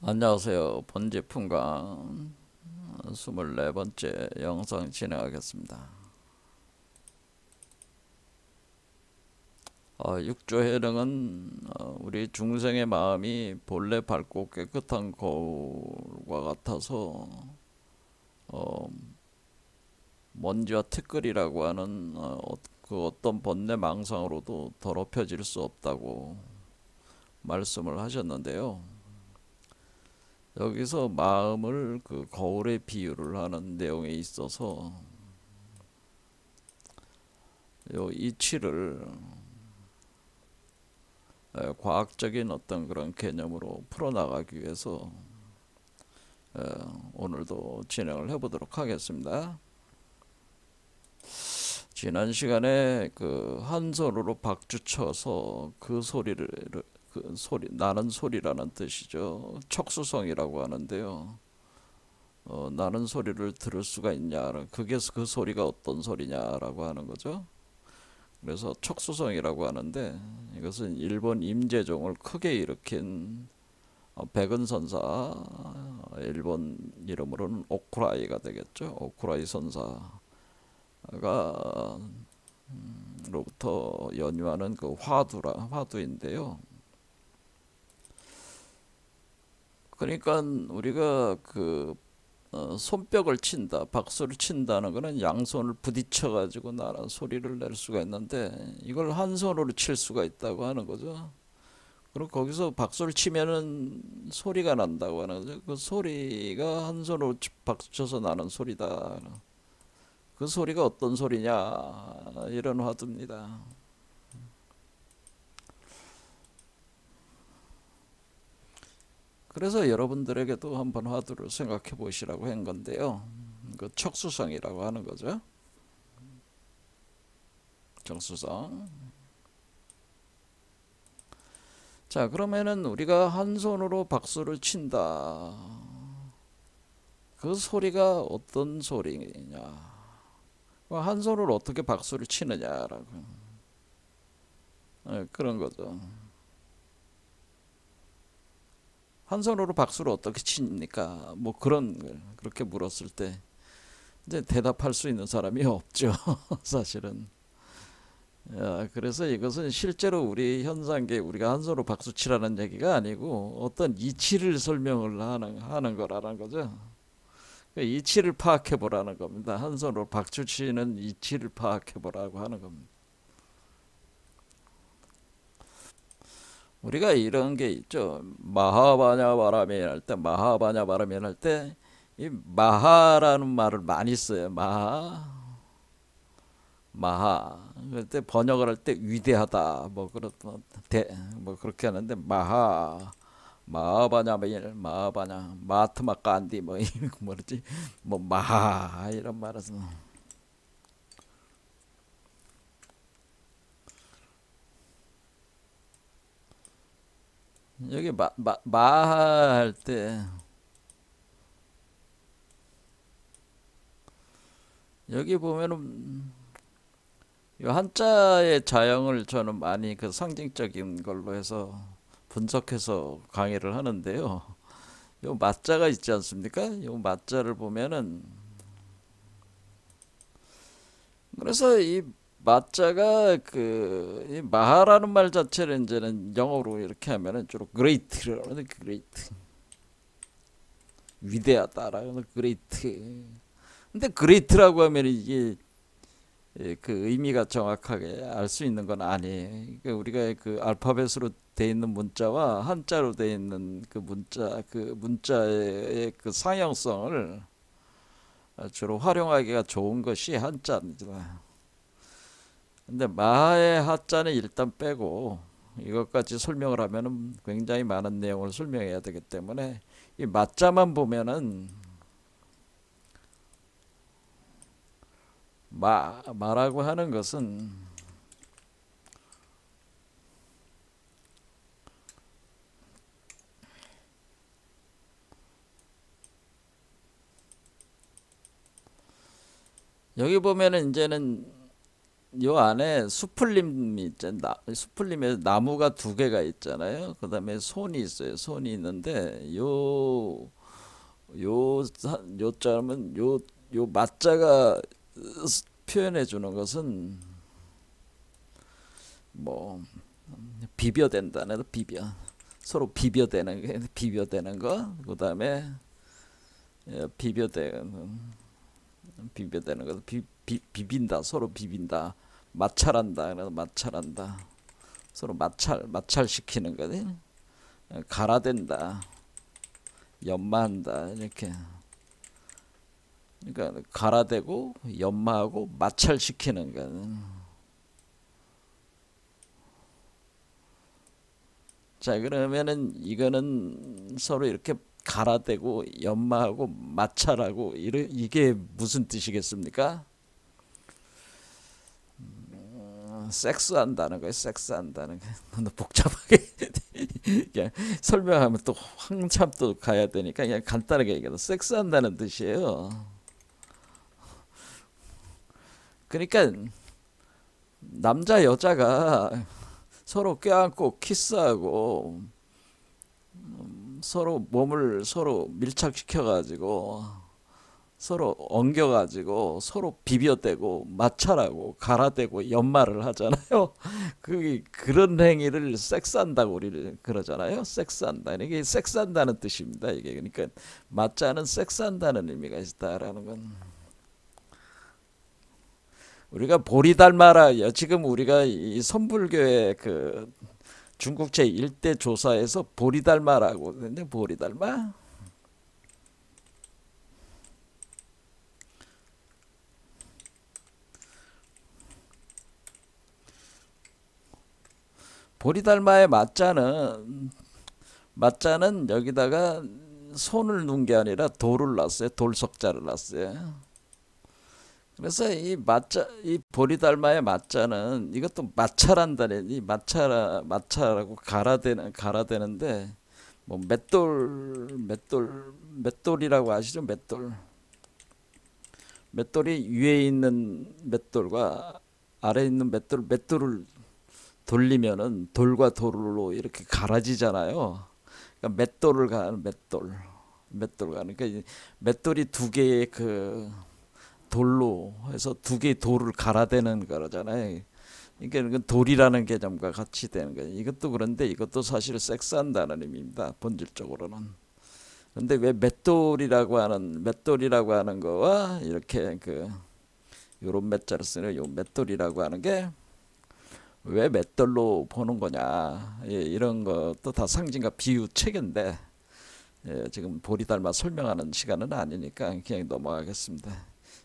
안녕하세요. 본제품강 24번째 영상 진행하겠습니다. 육조해령은 우리 중생의 마음이 본래 밝고 깨끗한 거울과 같아서 어, 먼지와 티끌이라고 하는 그 어떤 번뇌 망상으로도 더럽혀질 수 없다고 말씀을 하셨는데요. 여기서 마음을 그 거울에 비유를 하는 내용에 있어서 요 이치를 과학적인 어떤 그런 개념으로 풀어나가기 위해서 오늘도 진행을 해보도록 하겠습니다. 지난 시간에 그 한 손으로 박주 쳐서 그 소리를 그 소리 나는 소리라는 뜻이죠. 척수성이라고 하는데요. 나는 소리를 들을 수가 있냐? 그게 그 소리가 어떤 소리냐라고 하는 거죠. 그래서 척수성이라고 하는데 이것은 일본 임재종을 크게 일으킨 백은선사, 일본 이름으로는 오쿠라이가 되겠죠. 오쿠라이 선사가 로부터 연유하는 그 화두인데요. 그러니까 우리가 그 손뼉을 친다, 박수를 친다는 거는 양손을 부딪혀 가지고 나는 소리를 낼 수가 있는데 이걸 한 손으로 칠 수가 있다고 하는 거죠. 그리고 거기서 박수를 치면은 소리가 난다고 하는 거죠. 그 소리가 한 손으로 박수 쳐서 나는 소리다. 그 소리가 어떤 소리냐? 이런 화두입니다. 그래서 여러분들에게도 한번 화두를 생각해 보시라고 한 건데요. 그 척수성이라고 하는 거죠. 정수성. 자, 그러면은 우리가 한 손으로 박수를 친다. 그 소리가 어떤 소리냐? 한 손으로 어떻게 박수를 치느냐라고. 그런 거죠. 한 손으로 박수를 어떻게 칩니까? 뭐 그런 걸 그렇게 물었을 때 이제 대답할 수 있는 사람이 없죠. 사실은. 그래서 이것은 실제로 우리 현상계 우리가 한 손으로 박수 치라는 얘기가 아니고 어떤 이치를 설명을 하는 거라는 거죠. 그 이치를 파악해 보라는 겁니다. 한 손으로 박수 치는 이치를 파악해 보라고 하는 겁니다. 우리가 이런 게 있죠. 마하바냐 바라밀 할 때, 마하바냐 바라밀 할 때, 이 마하라는 말을 많이 써요. 마하. 그때 번역을 할 때 위대하다, 뭐 그렇게 하는데 마하바냐 바일, 마하바냐, 마하트마 간디, 뭐, 뭐지, 뭐, 마하, 이런 말을 써. 여기 마하 할 때, 여기 보면은 이 한자의 자형을 저는 많이 그 상징적인 걸로 해서 분석해서 강의를 하는데요. 요 맞자가 있지 않습니까? 요 맞자를 보면은 그래서 이 맞자가 이 마하라는 말 자체를 이제는 영어로 이렇게 하면은 주로 great라고 하는 great 위대하다라는 great. 근데 great라고 하면 이게 그 의미가 정확하게 알 수 있는 건 아니에요. 그러니까 우리가 그 알파벳으로 돼 있는 문자와 한자로 돼 있는 그 문자의 그 상형성을 주로 활용하기가 좋은 것이 한자입니다. 근데 마의 하자는 일단 빼고 이것까지 설명을 하면은 굉장히 많은 내용을 설명해야 되기 때문에 이 맞자만 보면은 마라고 하는 것은 여기 보면은 이제는 요 안에 수풀림이 있잖아. 수풀림에 나무가 두 개가 있잖아요. 그다음에 손이 있어요. 손이 있는데 요자는 요 맞자가 표현해 주는 것은 뭐 비벼댄다는 비벼 서로 비벼대는 거 그다음에 비벼대는 거 비빈다 서로 비빈다 마찰한다 그래서 마찰한다 서로 마찰시키는 거지 갈아댄다 연마한다 이렇게 그러니까 갈아대고 연마하고 마찰시키는 거. 자 그러면은 이거는 서로 이렇게 갈아대고 연마하고 마찰하고 이게 무슨 뜻이겠습니까? 섹스한다는 거예요. 섹스한다는 거. 너무 복잡하게 그냥 설명하면 또 한참 또 가야 되니까 그냥 간단하게 얘기해서 섹스한다는 뜻이에요. 그러니까 남자 여자가 서로 껴안고 키스하고 서로 몸을 서로 밀착시켜 가지고 서로 엉겨 가지고 서로 비벼대고 마찰하고 갈아대고 연마를 하잖아요. 그런 행위를 섹스한다고 우리를 그러잖아요. 섹스한다. 이게 섹스한다는 뜻입니다. 이게 그러니까 맞자는 섹스한다는 의미가 있다라는 건 우리가 보리달마라 지금 우리가 이 선불교의 그 중국 제1대 조사에서 보리달마라고 했는데 보리달마 보리달마의 맞자는 여기다가 손을 놓은 게 아니라 돌을 놨어요. 돌석자를 놨어요. 그래서 이 보리달마의 맞자는 이것도 마찰한다는 이 마찰하고 갈아대는데 뭐 맷돌이라고 아시죠? 맷돌이 위에 있는 맷돌과 아래에 있는 맷돌을 돌리면은 돌과 돌로 이렇게 갈아지잖아요. 그러니까 맷돌 가는 그러니까 맷돌이 두 개의 그 돌로 해서 두 개의 돌을 갈아대는 거잖아요. 그러니까 돌이라는 개념과 같이 되는 거예요. 이것도 그런데 이것도 사실 섹스한다는 의미입니다. 본질적으로는. 그런데 왜 맷돌이라고 하는 거와 이렇게 그 요런 맷자를 쓰는 요 맷돌이라고 하는 게 왜 맷돌로 보는 거냐 이런 것도 다 상징과 비유 체계인데 지금 보리달마 설명하는 시간은 아니니까 그냥 넘어가겠습니다.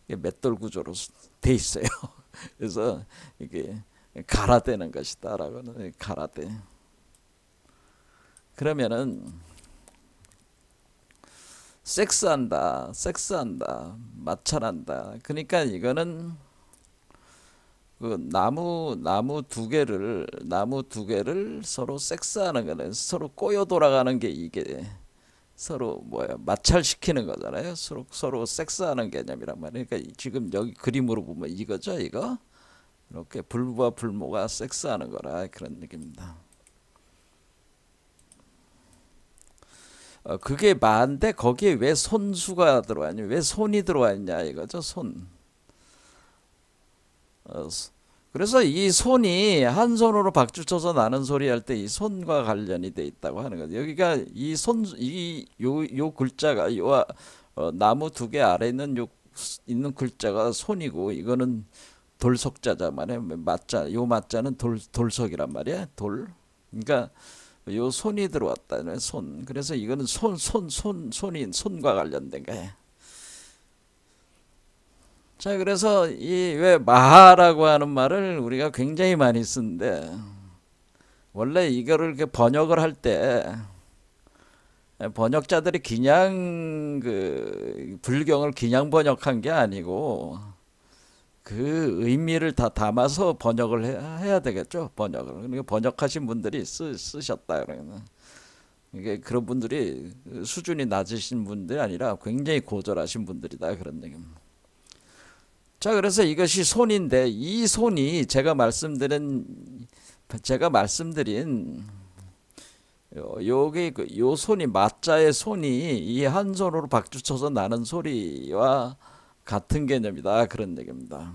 이게 맷돌 구조로 돼 있어요. 그래서 이게 갈아대는 것이다라고는 갈아대. 그러면은 섹스한다, 마찰한다. 그러니까 이거는 그 나무 두 개를 서로 섹스하는 거는 서로 꼬여 돌아가는 게 이게 서로 뭐야 마찰시키는 거잖아요. 서로 섹스하는 개념이란 말이에요. 그러니까 지금 여기 그림으로 보면 이거죠, 이거. 이렇게 불부와 불모가 섹스하는 거라 그런 얘기입니다. 그게 마인데 거기에 왜 손수가 들어왔냐, 왜 손이 들어왔냐 이거죠, 손. 어, 그래서 이 손이 한 손으로 박수 쳐서 나는 소리 할 때 이 손과 관련이 돼 있다고 하는 거죠. 여기가 요 글자가 나무 두 개 아래 있는 글자가 손이고 이거는 돌석자자 말이야. 요 맞자는 돌석이란 말이야. 그러니까 요 손이 들어왔다는 손. 그래서 이거는 손과 관련된 거야. 자, 그래서 이 왜 마하라고 하는 말을 우리가 굉장히 많이 쓰는데 원래 이거를 이렇게 번역을 할 때 번역자들이 그냥 그 불경을 그냥 번역한 게 아니고 그 의미를 다 담아서 번역을 해야 되겠죠. 번역을. 그러니까 번역하신 분들이 쓰셨다 그러면 이게 그런 분들이 수준이 낮으신 분들이 아니라 굉장히 고졸하신 분들이다 그런 얘기입니다. 자, 그래서 이것이 손인데 이 손이 제가 말씀드린 요게 요 손이 맞자의 손이 이 한 손으로 박수 쳐서 나는 소리와 같은 개념이다 그런 얘기입니다.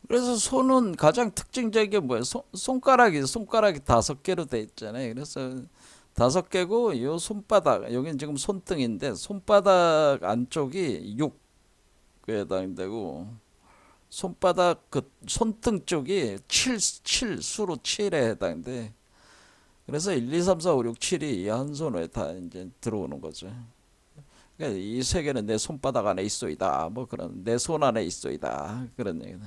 그래서 손은 가장 특징적인 게 뭐예요? 손가락이 5개로 돼 있잖아요. 그래서 5개고 요 손바닥 여기는 지금 손등인데 손바닥 안쪽이 6에 해당되고 손바닥 그 손등 쪽이 7 수로 7에 해당돼. 그래서 1, 2, 3, 4, 5, 6, 7이 한 손에 다 이제 들어오는 거죠. 그러니까 이 세 개는 내 손바닥 안에 있소이다. 뭐 그런 내 손 안에 있소이다. 그런 얘기는.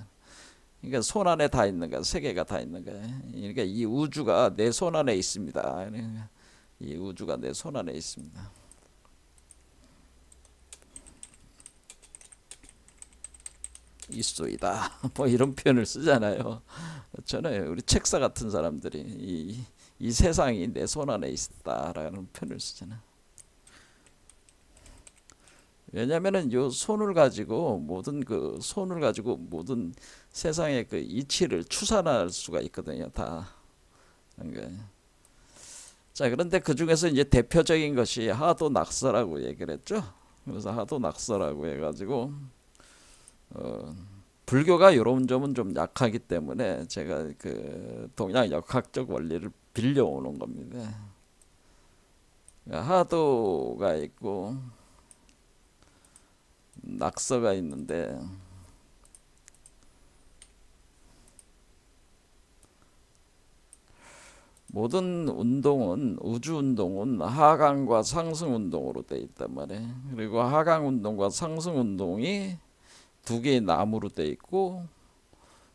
그러니까 손 안에 다 있는 거야. 세 개가 다 있는 거야. 그러니까 이 우주가 내 손 안에 있습니다. 그러니까 이 우주가 내 손 안에 있습니다. 있소이다. 뭐 이런 표현을 쓰잖아요. 저는 우리 책사 같은 사람들이 이 세상이 내 손 안에 있다라는 표현을 쓰잖아요. 왜냐면은 요 손을 가지고 모든 세상의 그 이치를 추산할 수가 있거든요. 다. 그러니까 자, 그런데 그 중에서 이제 대표적인 것이 하도 낙서라고 얘기를 했죠. 그래서 하도 낙서라고 해가지고 불교가 이런 점은 좀 약하기 때문에 제가 그 동양 역학적 원리를 빌려오는 겁니다. 하도가 있고 낙서가 있는데 모든 운동은 우주 운동은 하강과 상승 운동으로 되어 있단 말이에요. 그리고 하강 운동과 상승 운동이 두 개의 나무로 되어 있고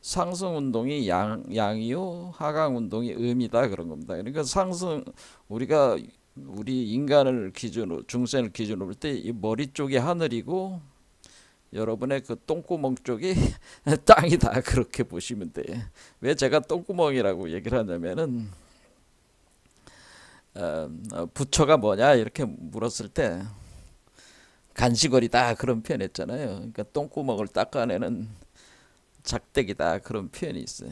상승 운동이 양이요 하강 운동이 음이다 그런 겁니다. 그러니까 우리 인간을 기준으로 중생을 기준으로 볼 때 이 머리 쪽이 하늘이고 여러분의 그 똥구멍 쪽이 땅이다 그렇게 보시면 돼요. 왜 제가 똥구멍이라고 얘기를 하냐면은 부처가 뭐냐 이렇게 물었을 때 간시거리다 그런 표현 했잖아요. 그러니까 똥구멍을 닦아내는 작대기다 그런 표현이 있어요.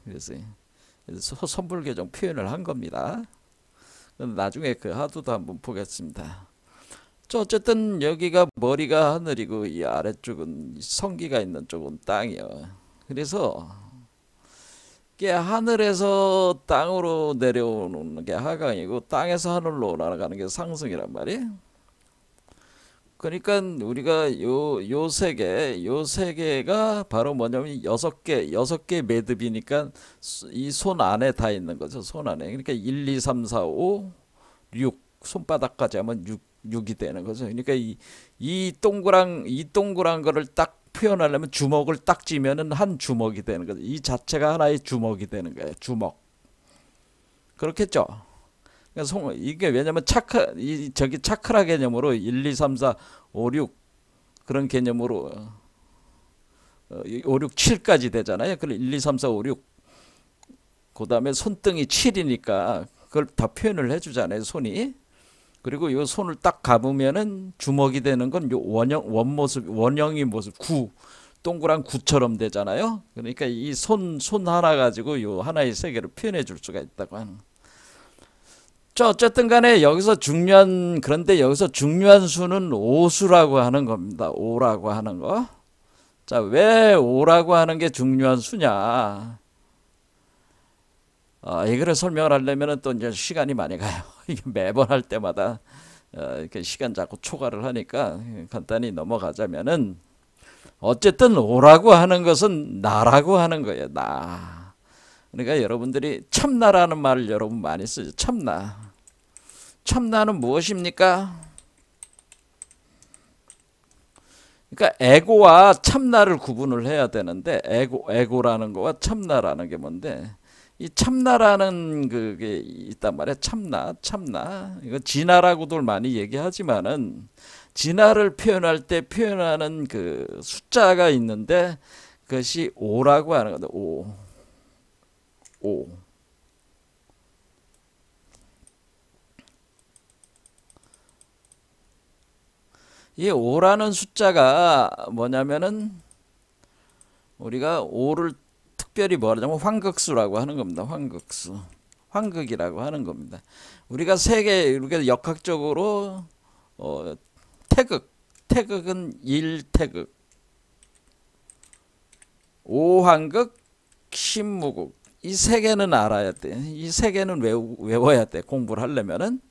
그래서 선불교정 표현을 한 겁니다. 나중에 그 하도도 한번 보겠습니다. 어쨌든 여기가 머리가 하늘이고 이 아래쪽은 성기가 있는 쪽은 땅이요. 그래서 이게 하늘에서 땅으로 내려오는 게 하강이고 땅에서 하늘로 올라가는 게 상승이란 말이에요. 그러니까 우리가 요 세 개가 바로 뭐냐면 여섯 개 매듭이니까 이 손 안에 다 있는 거죠. 손 안에. 그러니까 1, 2, 3, 4, 5, 6 손바닥까지 하면 6이 되는 거죠. 그러니까 이 동그란 거를 딱 표현하려면 주먹을 딱 쥐면은 한 주먹이 되는 거죠. 이 자체가 하나의 주먹이 되는 거예요. 주먹. 그렇겠죠? 이게 왜냐면 저기 차크라 개념으로 1, 2, 3, 4, 5, 6 그런 개념으로 5, 6, 7까지 되잖아요. 그럼 1, 2, 3, 4, 5, 6 그 다음에 손등이 7이니까 그걸 다 표현을 해주잖아요. 손이. 그리고 이 손을 딱 감으면은 주먹이 되는 건 요 원형의 모습, 동그란 구처럼 되잖아요. 그러니까 이 손 하나 가지고 요 하나의 세계를 표현해 줄 수가 있다고 하는. 어쨌든 간에 그런데 여기서 중요한 수는 오수라고 하는 겁니다. 오라고 하는 거. 자, 왜 오라고 하는 게 중요한 수냐? 이거를 설명을 하려면 또 이제 시간이 많이 가요. 이게 매번 할 때마다 이렇게 시간 자꾸 초과를 하니까 간단히 넘어가자면은 어쨌든 오라고 하는 것은 나라고 하는 거예요. 나. 그러니까 여러분들이 참나라는 말을 여러분 많이 쓰죠. 참나. 참나는 무엇입니까? 그러니까 에고와 참나를 구분을 해야 되는데 에고라는 거와 참나라는 게 뭔데? 이 참나라는 그게 있단 말이야. 참나. 이거 진화라고들 많이 얘기하지만은 진화를 표현할 때 표현하는 그 숫자가 있는데 그것이 오라고 하는 거다. 오. 이 5라는 숫자가 뭐냐면은 우리가 5를 특별히 뭐라냐면 환극수라고 하는 겁니다. 환극수. 환극이라고 하는 겁니다. 우리가 세계 우리가 역학적으로 태극은 1태극, 5환극, 10무극. 이 세 개는 알아야 돼. 이 세 개는 외워야 돼. 공부를 하려면은.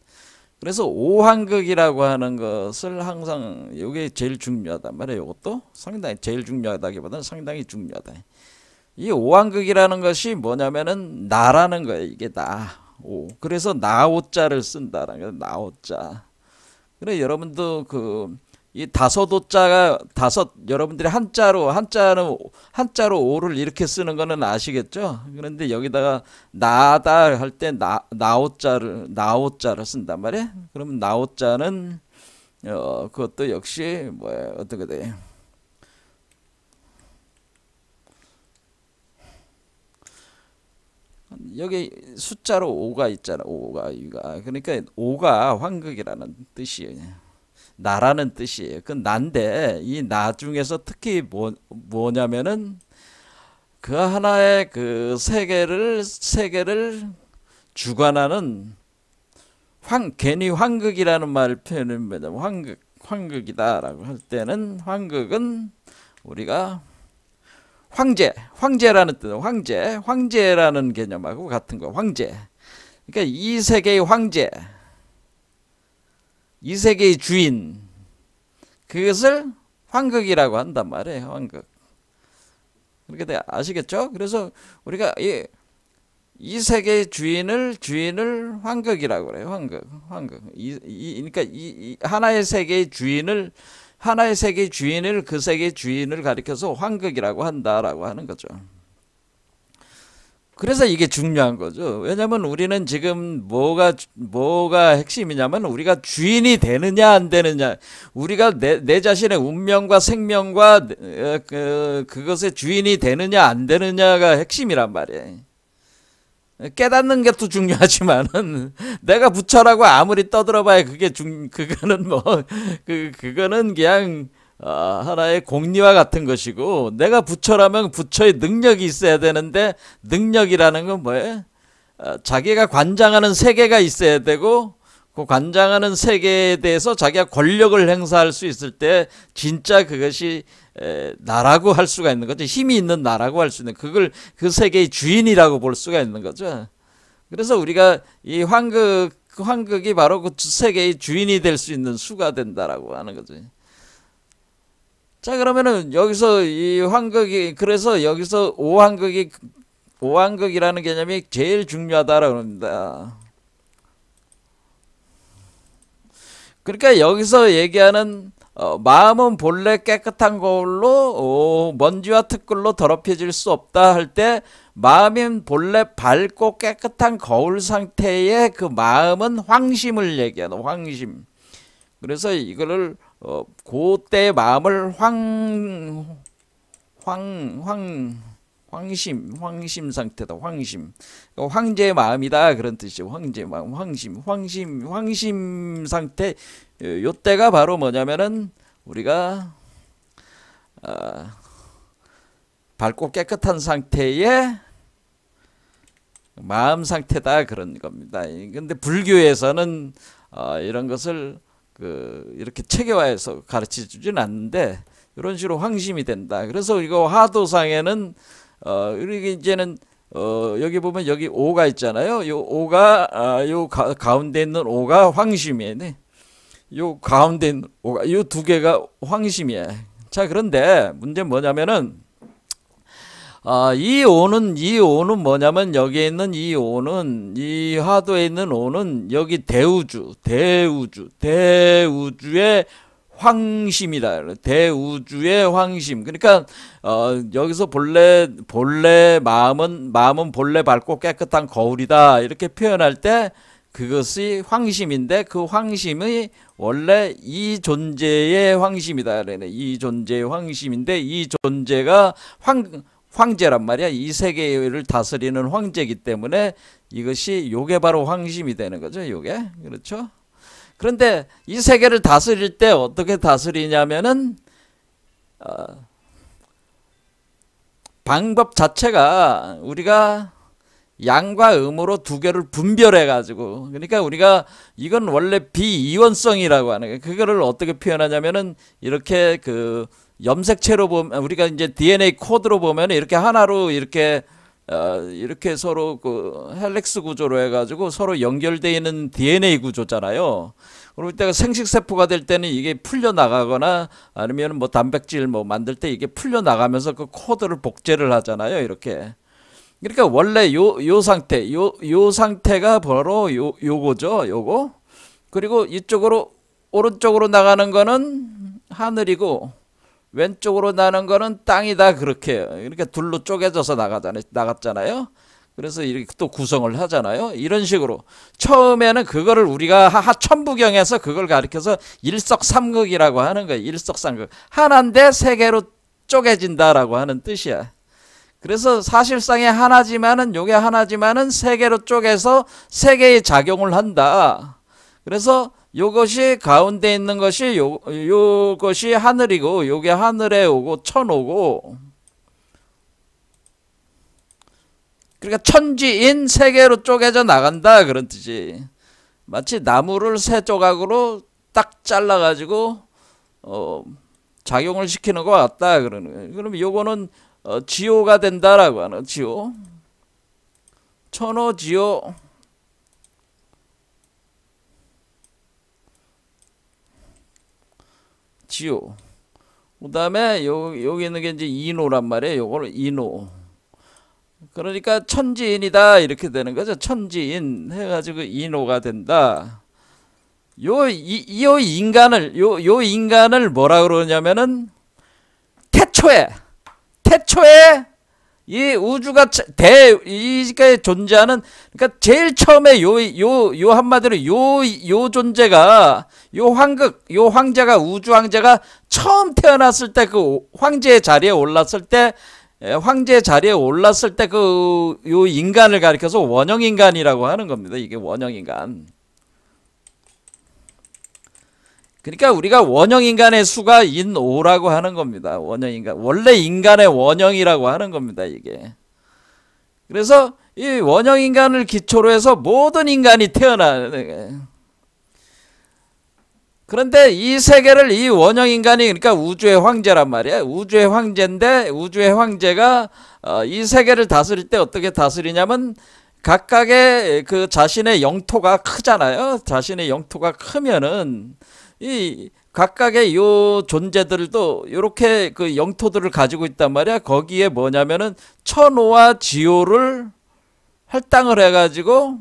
그래서 5환극이라고 하는 것을 항상 이게 제일 중요하단 말이에요. 이것도 상당히 제일 중요하다기보다는 상당히 중요하다. 이 5환극이라는 것이 뭐냐면은 나라는 거예요. 이게 나. 오. 그래서 나오자를 쓴다라는 거예요. 나오자. 그래 여러분도 이 다섯오자가 여러분들이 한자는 한자로 오를 이렇게 쓰는 거는 아시겠죠? 그런데 여기다가 나다 할 때 나오자를 쓴단 말이에요. 그러면 나오자는 그것도 역시 뭐야 어떻게 돼? 여기 숫자로 5가 있잖아. 5가 그러니까 5가 환극이라는 뜻이에요. 나라는 뜻이에요. 그 난데 이 나 중에서 특히 뭐냐면은 그 하나의 그 세계를 주관하는 괜히 환극이라는 말 표현은 뭐냐면 환극이다라고 할 때는 환극은 우리가 황제라는 뜻, 황제라는 개념하고 같은 거, 황제. 그러니까 이 세계의 황제, 이 세계의 주인, 그것을 환극이라고 한단 말이에요. 환극. 그렇게 아시겠죠? 그래서 우리가 이 세계의 주인을 환극이라고 그래요. 환극. 그러니까 이 하나의 세계의 주인을 그 세계의 주인을 가리켜서 환극이라고 한다라고 하는 거죠. 그래서 이게 중요한 거죠. 왜냐하면 우리는 지금 뭐가 핵심이냐면 우리가 주인이 되느냐 안 되느냐, 우리가 내 자신의 운명과 생명과 그것의 주인이 되느냐 안 되느냐가 핵심이란 말이에요. 깨닫는 것도 중요하지만은 내가 부처라고 아무리 떠들어봐야 그거는 그거는 그냥 하나의 공리와 같은 것이고, 내가 부처라면 부처의 능력이 있어야 되는데, 능력이라는 건 뭐예요? 자기가 관장하는 세계가 있어야 되고, 그 관장하는 세계에 대해서 자기가 권력을 행사할 수 있을 때 진짜 그것이 나라고 할 수가 있는 거죠. 힘이 있는 나라고 할 수 있는, 그걸 그 세계의 주인이라고 볼 수가 있는 거죠. 그래서 우리가 이 환극이 바로 그 세계의 주인이 될 수 있는 수가 된다라고 하는 거죠. 자, 그러면은 여기서 이 환극이, 그래서 여기서 오환극이라는 개념이 제일 중요하다라고 합니다. 그러니까 여기서 얘기하는 마음은 본래 깨끗한 거울로 먼지와 특글로 더럽혀질 수 없다 할 때, 마음은 본래 밝고 깨끗한 거울 상태의 그 마음은 황심을 얘기하는 황심. 그래서 이거를 그때의 마음을 황심 상태다. 황심. 황제의 마음이다 그런 뜻이죠. 황제의 마음, 황심 상태. 요때가 바로 뭐냐면은 우리가 밝고 깨끗한 상태의 마음 상태다 그런 겁니다. 근데 불교에서는 이런 것을 이렇게 체계화해서 가르쳐 주진 않는데 이런 식으로 황심이 된다. 그래서 이거 화도상에는 이렇게 이제는 여기 보면 여기 5가 있잖아요. 요 5가 요 가운데 있는 5가 황심이에요. 네. 요 가운데 있는 5가 요 두 개가 황심이에요. 자, 그런데 문제는 뭐냐면은 이 5는 뭐냐면 여기에 있는 이 5는, 이 화도에 있는 5는 여기 대우주의 황심이다. 대우주의 황심. 그러니까 여기서 본래 마음은 본래 밝고 깨끗한 거울이다 이렇게 표현할 때 그것이 황심인데, 그 황심이 원래 이 존재의 황심이다. 이 존재의 황심인데, 이 존재가 황제란 말이야. 이 세계를 다스리는 황제이기 때문에 이것이 요게 바로 황심이 되는 거죠. 요게. 그렇죠? 그런데 이 세계를 다스릴 때 어떻게 다스리냐면은 방법 자체가 우리가 양과 음으로 두 개를 분별해 가지고, 그러니까 우리가 이건 원래 비이원성이라고 하는 거예요. 그거를 어떻게 표현하냐면은 이렇게 그 염색체로 보면, 우리가 이제 DNA 코드로 보면 이렇게 하나로 이렇게 이렇게 서로 그 헬릭스 구조로 해가지고 서로 연결되어 있는 DNA 구조잖아요. 그럴 때가 생식세포가 될 때는 이게 풀려나가거나 아니면 뭐 단백질 뭐 만들 때 이게 풀려나가면서 그 코드를 복제를 하잖아요. 이렇게. 그러니까 원래 요 상태, 요 상태가 바로 요거죠. 요거. 그리고 이쪽으로, 오른쪽으로 나가는 거는 하늘이고, 왼쪽으로 나는 거는 땅이다. 그렇게. 그러니까 둘로 쪼개져서 나갔잖아요. 그래서 이렇게 또 구성을 하잖아요. 이런 식으로. 처음에는 그거를 우리가 하천부경에서 그걸 가리켜서 일석삼극이라고 하는 거예요. 일석삼극. 하나인데 세 개로 쪼개진다라고 하는 뜻이야. 그래서 사실상의 하나지만은, 요게 하나지만은 세 개로 쪼개서 세 개의 작용을 한다. 그래서 요것이 가운데 있는 것이 요것이 하늘이고, 요게 하늘에 오고 천오고, 그러니까 천지인 세 개로 쪼개져 나간다 그런 뜻이. 마치 나무를 세 조각으로 딱 잘라가지고 작용을 시키는 것 같다 그러는 거예요. 그럼 요거는 지오가 된다라고 하는, 지오. 천오지오. 지오. 그 다음에 여기 있는 게 이제 이노란 말이에요. 요거는 이노. 그러니까 천지인이다 이렇게 되는 거죠. 천지인 해가지고 이노가 된다. 요 인간을 뭐라 그러냐면은 태초에 이 우주가 이게 존재하는, 그러니까 제일 처음에 요 한마디로 요 존재가, 요 황제가, 우주 황제가 처음 태어났을 때, 그 황제의 자리에 올랐을 때 그 요 인간을 가리켜서 원형인간이라고 하는 겁니다. 이게 원형인간. 그러니까 우리가 원형인간의 수가 인오라고 하는 겁니다. 원형인간. 원래 인간의 원형이라고 하는 겁니다. 이게. 그래서 이 원형인간을 기초로 해서 모든 인간이 태어나는 거예요. 그런데 이 세계를 이 원형인간이, 그러니까 우주의 황제란 말이야. 우주의 황제인데, 우주의 황제가 이 세계를 다스릴 때 어떻게 다스리냐면, 각각의 그 자신의 영토가 크잖아요. 자신의 영토가 크면은 이 각각의 요 존재들도 이렇게 그 영토들을 가지고 있단 말이야. 거기에 뭐냐면은 천오와 지오를 할당을 해가지고,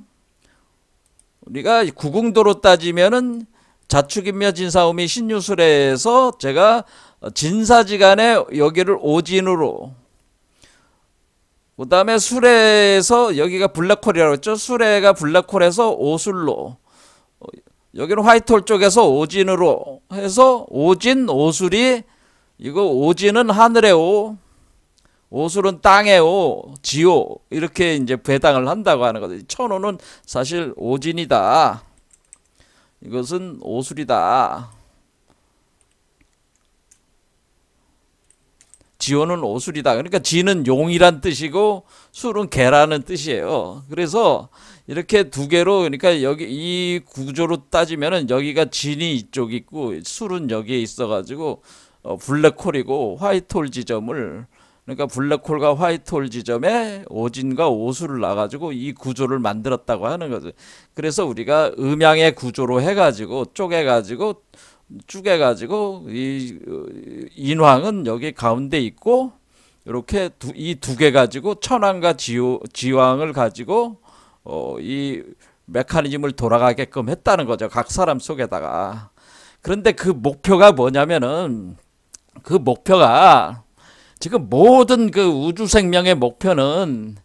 우리가 구궁도로 따지면은 자축인묘 진사오미 신유술에서 제가 진사지간에 여기를 오진으로, 그 다음에 수레에서 여기가 블랙홀이라고 했죠. 수레가 블랙홀에서 오술로, 여기는 화이트홀 쪽에서 오진으로 해서 오진, 오술이, 이거 오진은 하늘의 오, 오술은 땅의 오, 지오, 이렇게 이제 배당을 한다고 하는 거죠. 천오는 사실 오진이다. 이것은 오술이다. 지오는 오술이다. 그러니까 지는 용이란 뜻이고 술은 개라는 뜻이에요. 그래서 이렇게 두 개로, 그러니까 여기 이 구조로 따지면은 여기가 진이 이쪽 있고 술은 여기에 있어가지고 블랙홀이고, 화이트홀 지점을, 그러니까 블랙홀과 화이트홀 지점에 오진과 오술을 놔가지고 이 구조를 만들었다고 하는 거죠. 그래서 우리가 음양의 구조로 해가지고 쪼개가지고 쪼개가지고 이 인황은 여기 가운데 있고, 이렇게 이 두 개 가지고 천황과 지황을 가지고 이 메커니즘을 돌아가게끔 했다는 거죠. 각 사람 속에다가. 그런데 그 목표가 뭐냐면은, 그 목표가 지금 모든 그 우주 생명의 목표는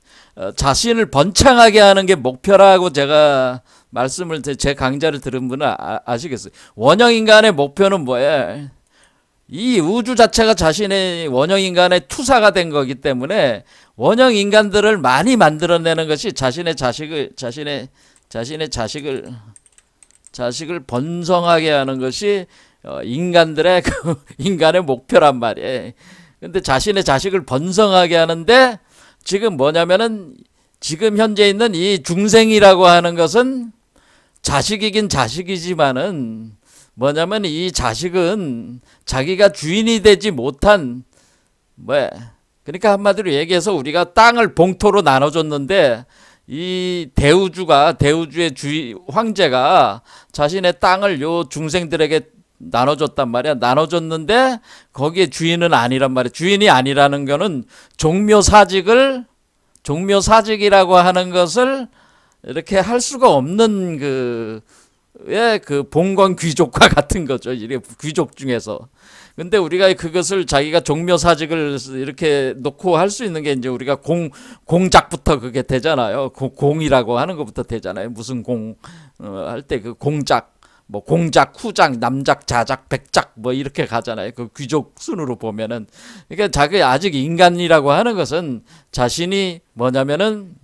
자신을 번창하게 하는 게 목표라고 제가 말씀을, 제 강좌를 들은 분은 아시겠어요. 원형인간의 목표는 뭐예요? 이 우주 자체가 자신의 원형인간의 투사가 된 거기 때문에 원형인간들을 많이 만들어내는 것이 자신의 자식을 자식을 번성하게 하는 것이 인간들의 인간의 목표란 말이에요. 근데 자신의 자식을 번성하게 하는데 지금 뭐냐면은 지금 현재 있는 이 중생이라고 하는 것은 자식이긴 자식이지만은 뭐냐면 이 자식은 자기가 주인이 되지 못한 그러니까 한마디로 얘기해서 우리가 땅을 봉토로 나눠줬는데 이 대우주의 황제가 자신의 땅을 요 중생들에게 나눠줬단 말이야. 나눠줬는데 거기에 주인은 아니란 말이야. 주인이 아니라는 거는 종묘사직이라고 하는 것을 이렇게 할 수가 없는 그 봉건 귀족과 같은 거죠. 이게 귀족 중에서. 근데 우리가 그것을 자기가 종묘사직을 이렇게 놓고 할 수 있는 게 이제 우리가 공작부터 그게 되잖아요. 공이라고 하는 것부터 되잖아요. 무슨 할 때 그 공작, 뭐 공작, 후작, 남작, 자작, 백작 뭐 이렇게 가잖아요. 그 귀족 순으로 보면은. 그러니까 자기 아직 인간이라고 하는 것은 자신이 뭐냐면은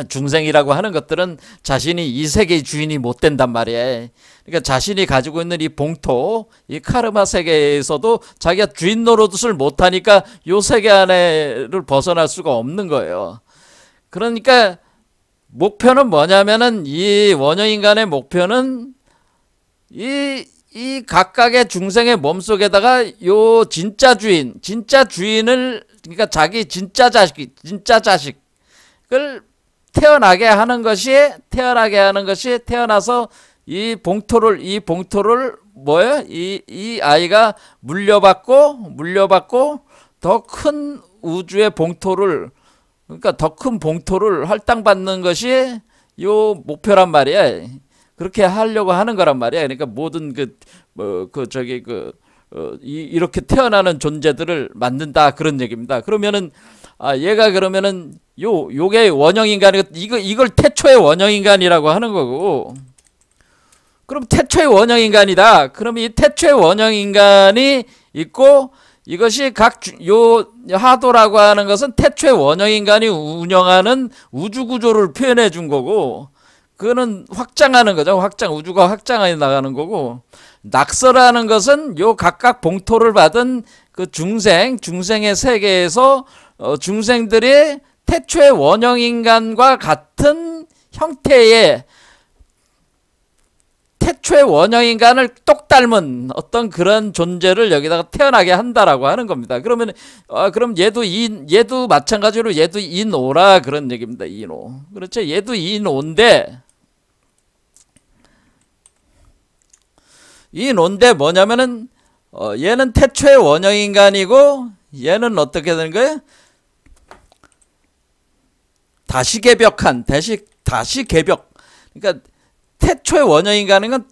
중생이라고 하는 것들은 자신이 이 세계의 주인이 못 된단 말이에요. 그러니까 자신이 가지고 있는 이 봉토, 이 카르마 세계에서도 자기가 주인 노릇을 못하니까 요 세계 안에를 벗어날 수가 없는 거예요. 그러니까 목표는 뭐냐면은 이 원형인간의 목표는 이 각각의 중생의 몸속에다가 요 진짜 주인을 그러니까 자기 진짜 자식을 태어나게 하는 것이 태어나서 이 봉토를 뭐예요? 이 아이가 물려받고 더 큰 우주의 봉토를 그러니까 더 큰 봉토를 할당받는 것이 요 목표란 말이야. 그렇게 하려고 하는 거란 말이야. 그러니까 모든 이렇게 태어나는 존재들을 만든다 그런 얘기입니다. 그러면은 얘가 그러면은 요게 원형인간이 이걸 태초의 원형인간이라고 하는 거고. 그럼 태초의 원형인간이다. 그럼 이 태초의 원형인간이 있고 이것이 요 하도라고 하는 것은 태초의 원형인간이 운영하는 우주구조를 표현해 준 거고 그거는 확장하는 거죠. 우주가 확장해 나가는 거고 낙서라는 것은 요 각각 봉토를 받은 그 중생의 세계에서 중생들이 태초의 원형인간과 같은 형태의 태초의 원형인간을 똑 닮은 어떤 그런 존재를 여기다가 태어나게 한다라고 하는 겁니다. 그러면 그럼 얘도 마찬가지로 얘도 인오라 그런 얘기입니다. 인오. 그렇죠. 얘도 인오인데 뭐냐면은 얘는 태초의 원형인간이고 얘는 어떻게 되는 거예요? 다시 개벽. 그러니까 태초의 원형인간은 건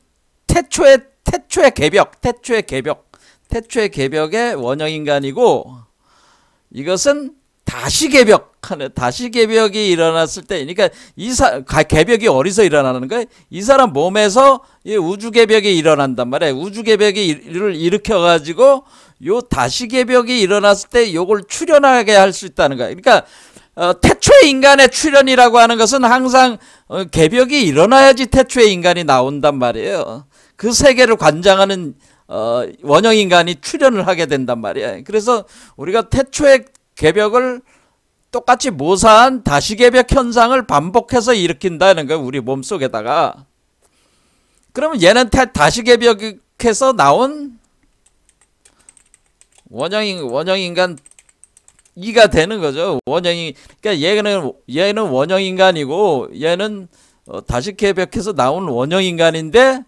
태초의 개벽의 원형인간이고 이것은 다시 개벽이 일어났을 때 그러니까 개벽이 어디서 일어나는 거예요? 이 사람 몸에서 우주 개벽이 일어난단 말이에요. 우주 개벽을 일으켜 가지고 요 다시 개벽이 일어났을 때 요걸 출현하게 할 수 있다는 거예요. 그러니까 태초의 인간의 출현이라고 하는 것은 항상 개벽이 일어나야지 태초의 인간이 나온단 말이에요. 그 세계를 관장하는 원형인간이 출현을 하게 된단 말이에요. 그래서 우리가 태초의 개벽을 똑같이 모사한 다시개벽 현상을 반복해서 일으킨다는 거예요. 우리 몸속에다가. 그러면 얘는 다시개벽해서 나온 원형인간 2가 되는 거죠. 그러니까 얘는 원형인간이고 얘는 다시 개벽해서 나온 원형인간인데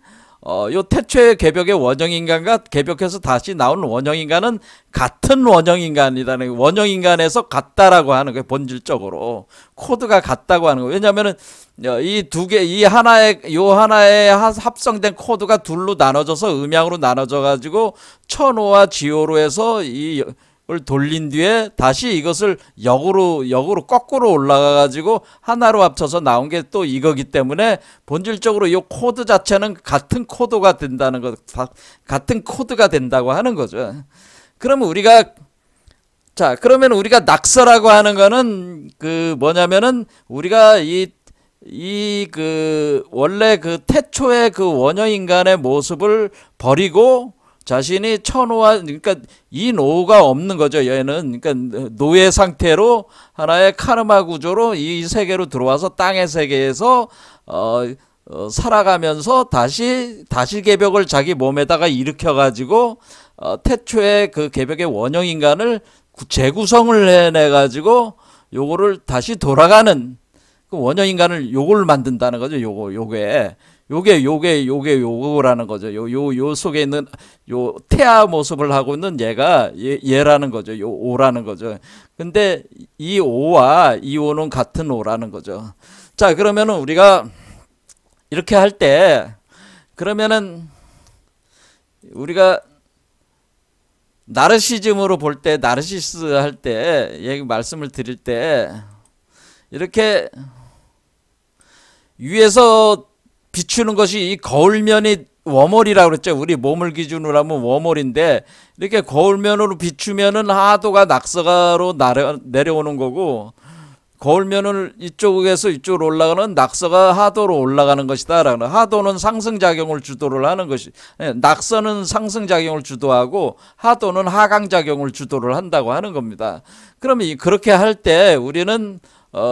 요 태초의 개벽의 원형인간과 개벽해서 다시 나온 원형인간은 같은 원형인간이라는 원형인간에서 같다라고 하는 거예요. 본질적으로 코드가 같다고 하는 거예요. 왜냐하면은 이 하나에 합성된 코드가 둘로 나눠져서 음양으로 나눠져 가지고 천호와 지호로 해서 이걸 돌린 뒤에 다시 이것을 역으로 거꾸로 올라가 가지고 하나로 합쳐서 나온 게 또 이거기 때문에 본질적으로 이 코드 자체는 같은 코드가 된다는 것, 같은 코드가 된다고 하는 거죠. 그러면 그러면 우리가 낙서라고 하는 거는 그 뭐냐면은 우리가 이 그 원래 그 태초의 그 원형 인간의 모습을 버리고 자신이 천우와, 그러니까 이 노가 없는 거죠. 얘는 그러니까 노예 상태로 하나의 카르마 구조로 이 세계로 들어와서 땅의 세계에서 살아가면서 다시 개벽을 자기 몸에다가 일으켜 가지고 태초의 그 개벽의 원형 인간을 재구성을 해내 가지고 요거를 다시 돌아가는 그 원형 인간을 요걸 만든다는 거죠. 요거라는 거죠. 요 속에 있는 요 태아 모습을 하고 있는 얘라는 거죠. 요 오라는 거죠. 근데 이 오와 이 오는 같은 오라는 거죠. 자, 그러면은 우리가 이렇게 할 때, 그러면은 우리가 나르시즘으로 볼 때, 나르시스 할 때, 얘기 말씀을 드릴 때, 이렇게 위에서 비추는 것이 이 거울면이 워멀이라고 그랬죠. 우리 몸을 기준으로 하면 워멀인데, 이렇게 거울면으로 비추면은 하도가 낙서가로 내려오는 거고, 거울면을 이쪽에서 이쪽으로 올라가는 낙서가 하도로 올라가는 것이다. 하도는 상승작용을 주도를 하는 것이, 낙서는 상승작용을 주도하고 하도는 하강작용을 주도를 한다고 하는 겁니다. 그러면 그렇게 할 때 우리는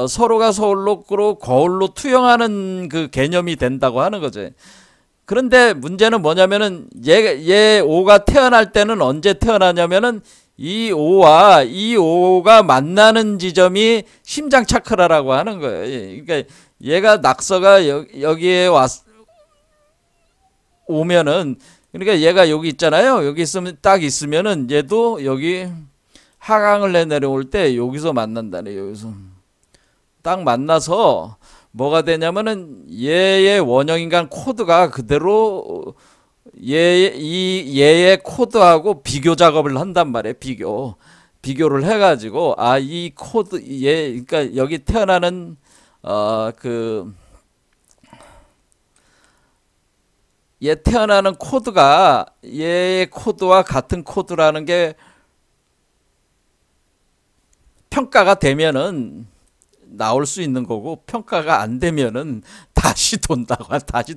서로가 서로로 거울로 투영하는 그 개념이 된다고 하는 거죠. 그런데 문제는 뭐냐면은 얘 오가 태어날 때는 언제 태어나냐면은 이 오와 이 오가 만나는 지점이 심장 차크라라고 하는 거예요. 그러니까 얘가 낙서가 여기에 오면은, 그러니까 얘가 여기 있잖아요. 여기 딱 있으면은 얘도 여기 하강을 내려올 때 여기서 만난다네. 여기서 딱 만나서 뭐가 되냐면은 얘의 원형인간 코드가 그대로 얘의 코드하고 비교 작업을 한단 말이에요. 비교를 해가지고, 이 코드, 그러니까 여기 태어나는 얘 태어나는 코드가 얘의 코드와 같은 코드라는 게 평가가 되면은 나올 수 있는 거고, 평가가 안 되면은 다시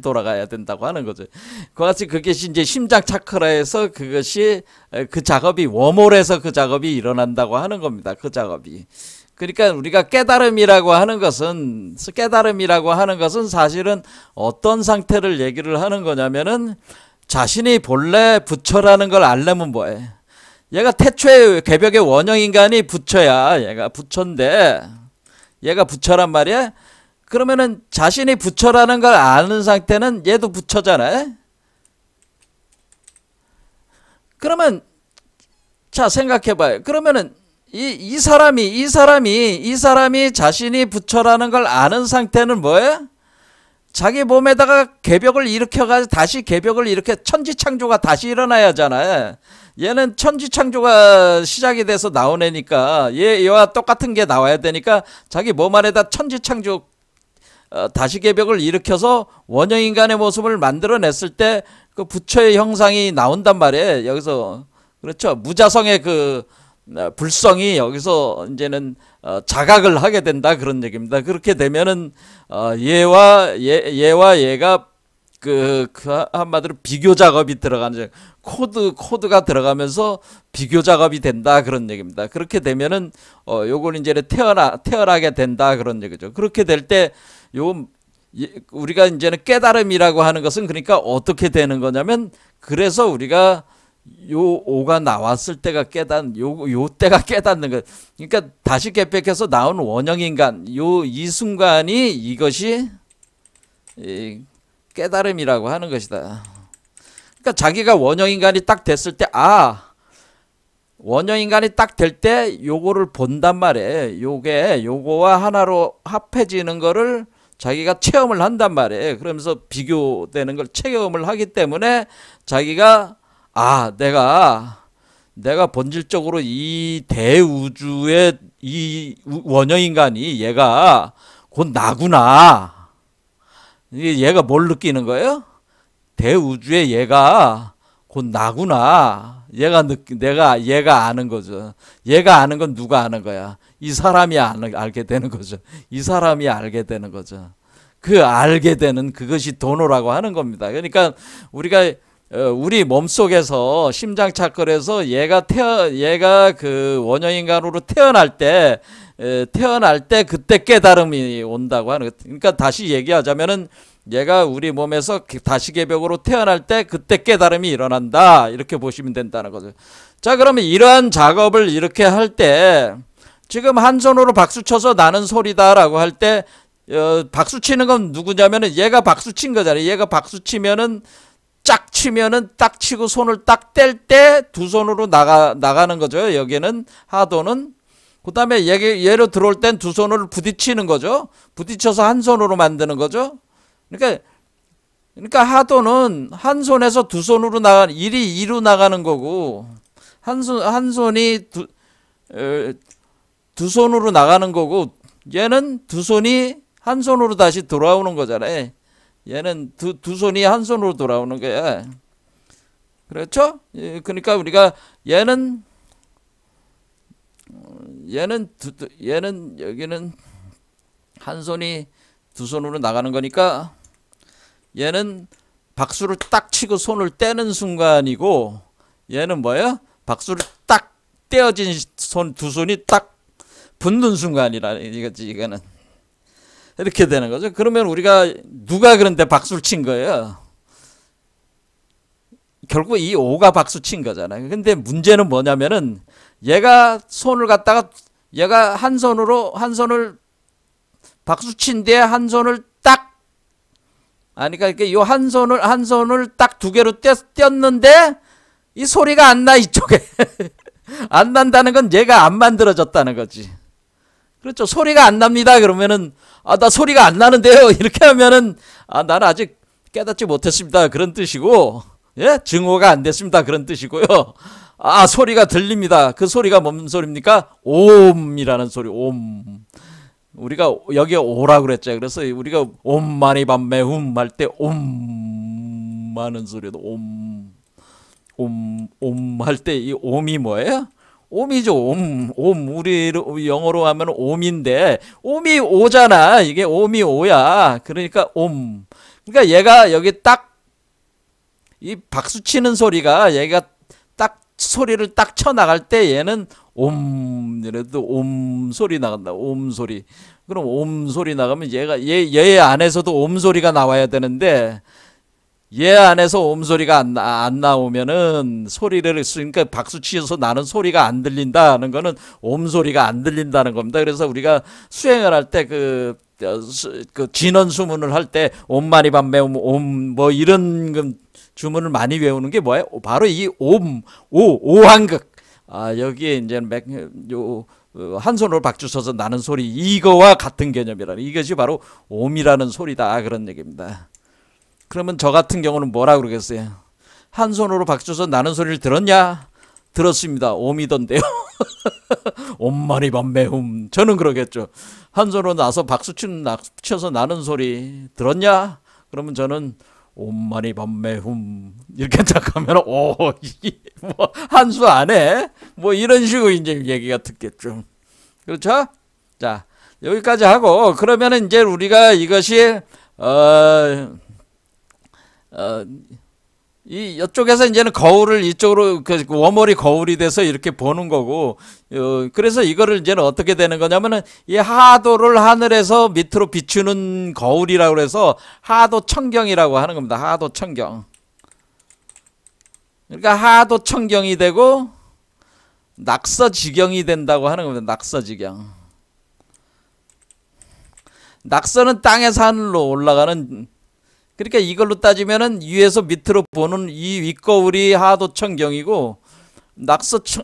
돌아가야 된다고 하는 거죠. 그것이 이제 심장 차크라에서 그것이 그 작업이 워몰에서 그 작업이 일어난다고 하는 겁니다. 그 작업이. 그러니까 우리가 깨달음이라고 하는 것은 사실은 어떤 상태를 얘기를 하는 거냐면은, 자신이 본래 부처라는 걸 알려면 뭐해? 얘가 태초의 개벽의 원형 인간이 부처야. 얘가 부처란 말이야. 그러면은 자신이 부처라는 걸 아는 상태는 얘도 부처잖아요. 그러면 자, 생각해봐요. 그러면은 이 사람이 자신이 부처라는 걸 아는 상태는 뭐예요? 자기 몸에다가 개벽을 일으켜가지고 다시 개벽을 일으켜 천지창조가 다시 일어나야 하잖아요. 얘는 천지창조가 시작이 돼서 나온 애니까 얘와 똑같은 게 나와야 되니까 자기 몸 안에다 천지창조 다시 개벽을 일으켜서 원형인간의 모습을 만들어냈을 때 그 부처의 형상이 나온단 말이에요. 여기서. 그렇죠. 무자성의 그 불성이 여기서 이제는 자각을 하게 된다, 그런 얘기입니다. 그렇게 되면은 얘와 얘가 그 한마디로 비교 작업이 들어가는, 코드가 들어가면서 비교 작업이 된다, 그런 얘기입니다. 그렇게 되면은 요걸 이제 태어나게 된다, 그런 얘기죠. 그렇게 될 때 우리가 이제는 깨달음이라고 하는 것은, 그러니까 어떻게 되는 거냐면, 그래서 우리가 요 오가 나왔을 때가 요 때가 깨닫는 거. 그러니까 다시 개벽해서 나온 원형인간, 이 순간이 이것이 깨달음이라고 하는 것이다. 그러니까 자기가 원형인간이 딱 됐을 때, 원형인간이 딱 될 때 요거를 본단 말이에요. 요거와 하나로 합해지는 거를 자기가 체험을 한단 말이에요. 그러면서 비교되는 걸 체험을 하기 때문에 자기가 내가 본질적으로 이 대우주의 이 원형인간이 얘가 곧 나구나. 얘가 뭘 느끼는 거예요? 대우주의 얘가 곧 나구나. 얘가 아는 거죠. 얘가 아는 건 누가 아는 거야? 이 사람이 알게 되는 거죠. 이 사람이 알게 되는 거죠. 그 알게 되는 그것이 도노라고 하는 겁니다. 그러니까 우리가 우리 몸속에서 심장착걸에서 얘가 그 원형인간으로 태어날 때 그때 깨달음이 온다고 하는 것. 그러니까 다시 얘기하자면은 얘가 우리 몸에서 다시개벽으로 태어날 때 그때 깨달음이 일어난다, 이렇게 보시면 된다는 거죠. 자, 그러면 이러한 작업을 이렇게 할 때 지금 한 손으로 박수 쳐서 나는 소리다라고 할 때 박수 치는 건 누구냐면은 얘가 박수 친 거잖아요. 얘가 박수 치면은 짝 치면은 딱 치고 손을 딱 뗄 때 두 손으로 나가는 거죠. 여기는 하도는. 그 다음에 얘로 들어올 땐 두 손을 부딪히는 거죠. 부딪혀서 한 손으로 만드는 거죠. 그러니까 하도는 한 손에서 두 손으로 나가는, 1이 2로 나가는 거고, 한 손이 두 손으로 나가는 거고, 얘는 두 손이 한 손으로 다시 돌아오는 거잖아요. 얘는 두 손이 한 손으로 돌아오는 거야. 그렇죠? 그러니까 우리가 얘는 여기는 한 손이 두 손으로 나가는 거니까 얘는 박수를 딱 치고 손을 떼는 순간이고, 얘는 뭐야? 박수를 딱 떼어진 두 손이 딱 붙는 순간이라 이거지. 이거는 이렇게 되는 거죠. 그러면 우리가 누가 그런데 박수를 친 거예요? 결국 이 오가 박수 친 거잖아요. 근데 문제는 뭐냐면은 얘가 손을 갖다가 얘가 한 손을 박수 친 뒤에 한 손을 딱, 아니 그러니까 요 한 손을 딱 두 개로 떼었는데 이 소리가 안 나, 이쪽에. 안 난다는 건 얘가 안 만들어졌다는 거지. 그렇죠. 소리가 안 납니다. 그러면은 나 소리가 안 나는데요. 이렇게 하면은 나는 아직 깨닫지 못했습니다. 그런 뜻이고, 예? 증오가 안 됐습니다. 그런 뜻이고요. 소리가 들립니다. 그 소리가 뭔 소리입니까? 옴이라는 소리. 옴. 우리가 여기에 오라고 그랬죠. 그래서 우리가 옴마니 밤매 움 할 때 옴 하는 소리도 옴 할 때 이 옴이 뭐예요? 옴이죠. 옴. 우리 영어로 하면 옴인데 옴이 오잖아. 이게 옴이 오야. 그러니까 옴. 그러니까 얘가 여기 딱 이 박수 치는 소리가 얘가 딱 소리를 딱 쳐 나갈 때 얘는 옴, 이래도 옴 소리 나간다. 옴 소리. 그럼 옴 소리 나가면 얘 안에서도 옴 소리가 나와야 되는데, 얘 안에서 옴 소리가 안 나오면은 소리를 쓰니까 박수 치셔서 나는 소리가 안 들린다는 거는 옴 소리가 안 들린다는 겁니다. 그래서 우리가 수행을 할 때 그 진원 수문을 할 때 옴마니 밤매 옴 뭐 이런 주문을 많이 외우는 게 뭐예요? 바로 이 오한극. 여기에 이제 한 손으로 박수 쳐서 나는 소리, 이거와 같은 개념이라는, 이것이 바로 옴이라는 소리다, 그런 얘기입니다. 그러면 저 같은 경우는 뭐라 그러겠어요? 한 손으로 박수 쳐서 나는 소리를 들었냐? 들었습니다. 옴이던데요. 옴마니 밤매 옴. 저는 그러겠죠. 한 손으로 나서 박수 쳐서 나는 소리 들었냐? 그러면 저는 옴마니 밤매 훔 이렇게 딱 하면 뭐 한 수 안 해? 뭐 이런 식으로 이제 얘기가 듣겠죠. 그렇죠? 자, 여기까지 하고, 그러면은 이제 우리가 이것이 이쪽에서 이제는 거울을 이쪽으로 워머리 거울이 돼서 이렇게 보는 거고, 그래서 이거를 이제는 어떻게 되는 거냐면은 이 하도를 하늘에서 밑으로 비추는 거울이라고 해서 하도 청경이라고 하는 겁니다. 하도 청경. 그러니까 하도 청경이 되고 낙서지경이 된다고 하는 겁니다. 낙서지경. 낙서는 땅에서 하늘로 올라가는, 그러니까 이걸로 따지면은 위에서 밑으로 보는 이 윗거울이 하도청경이고,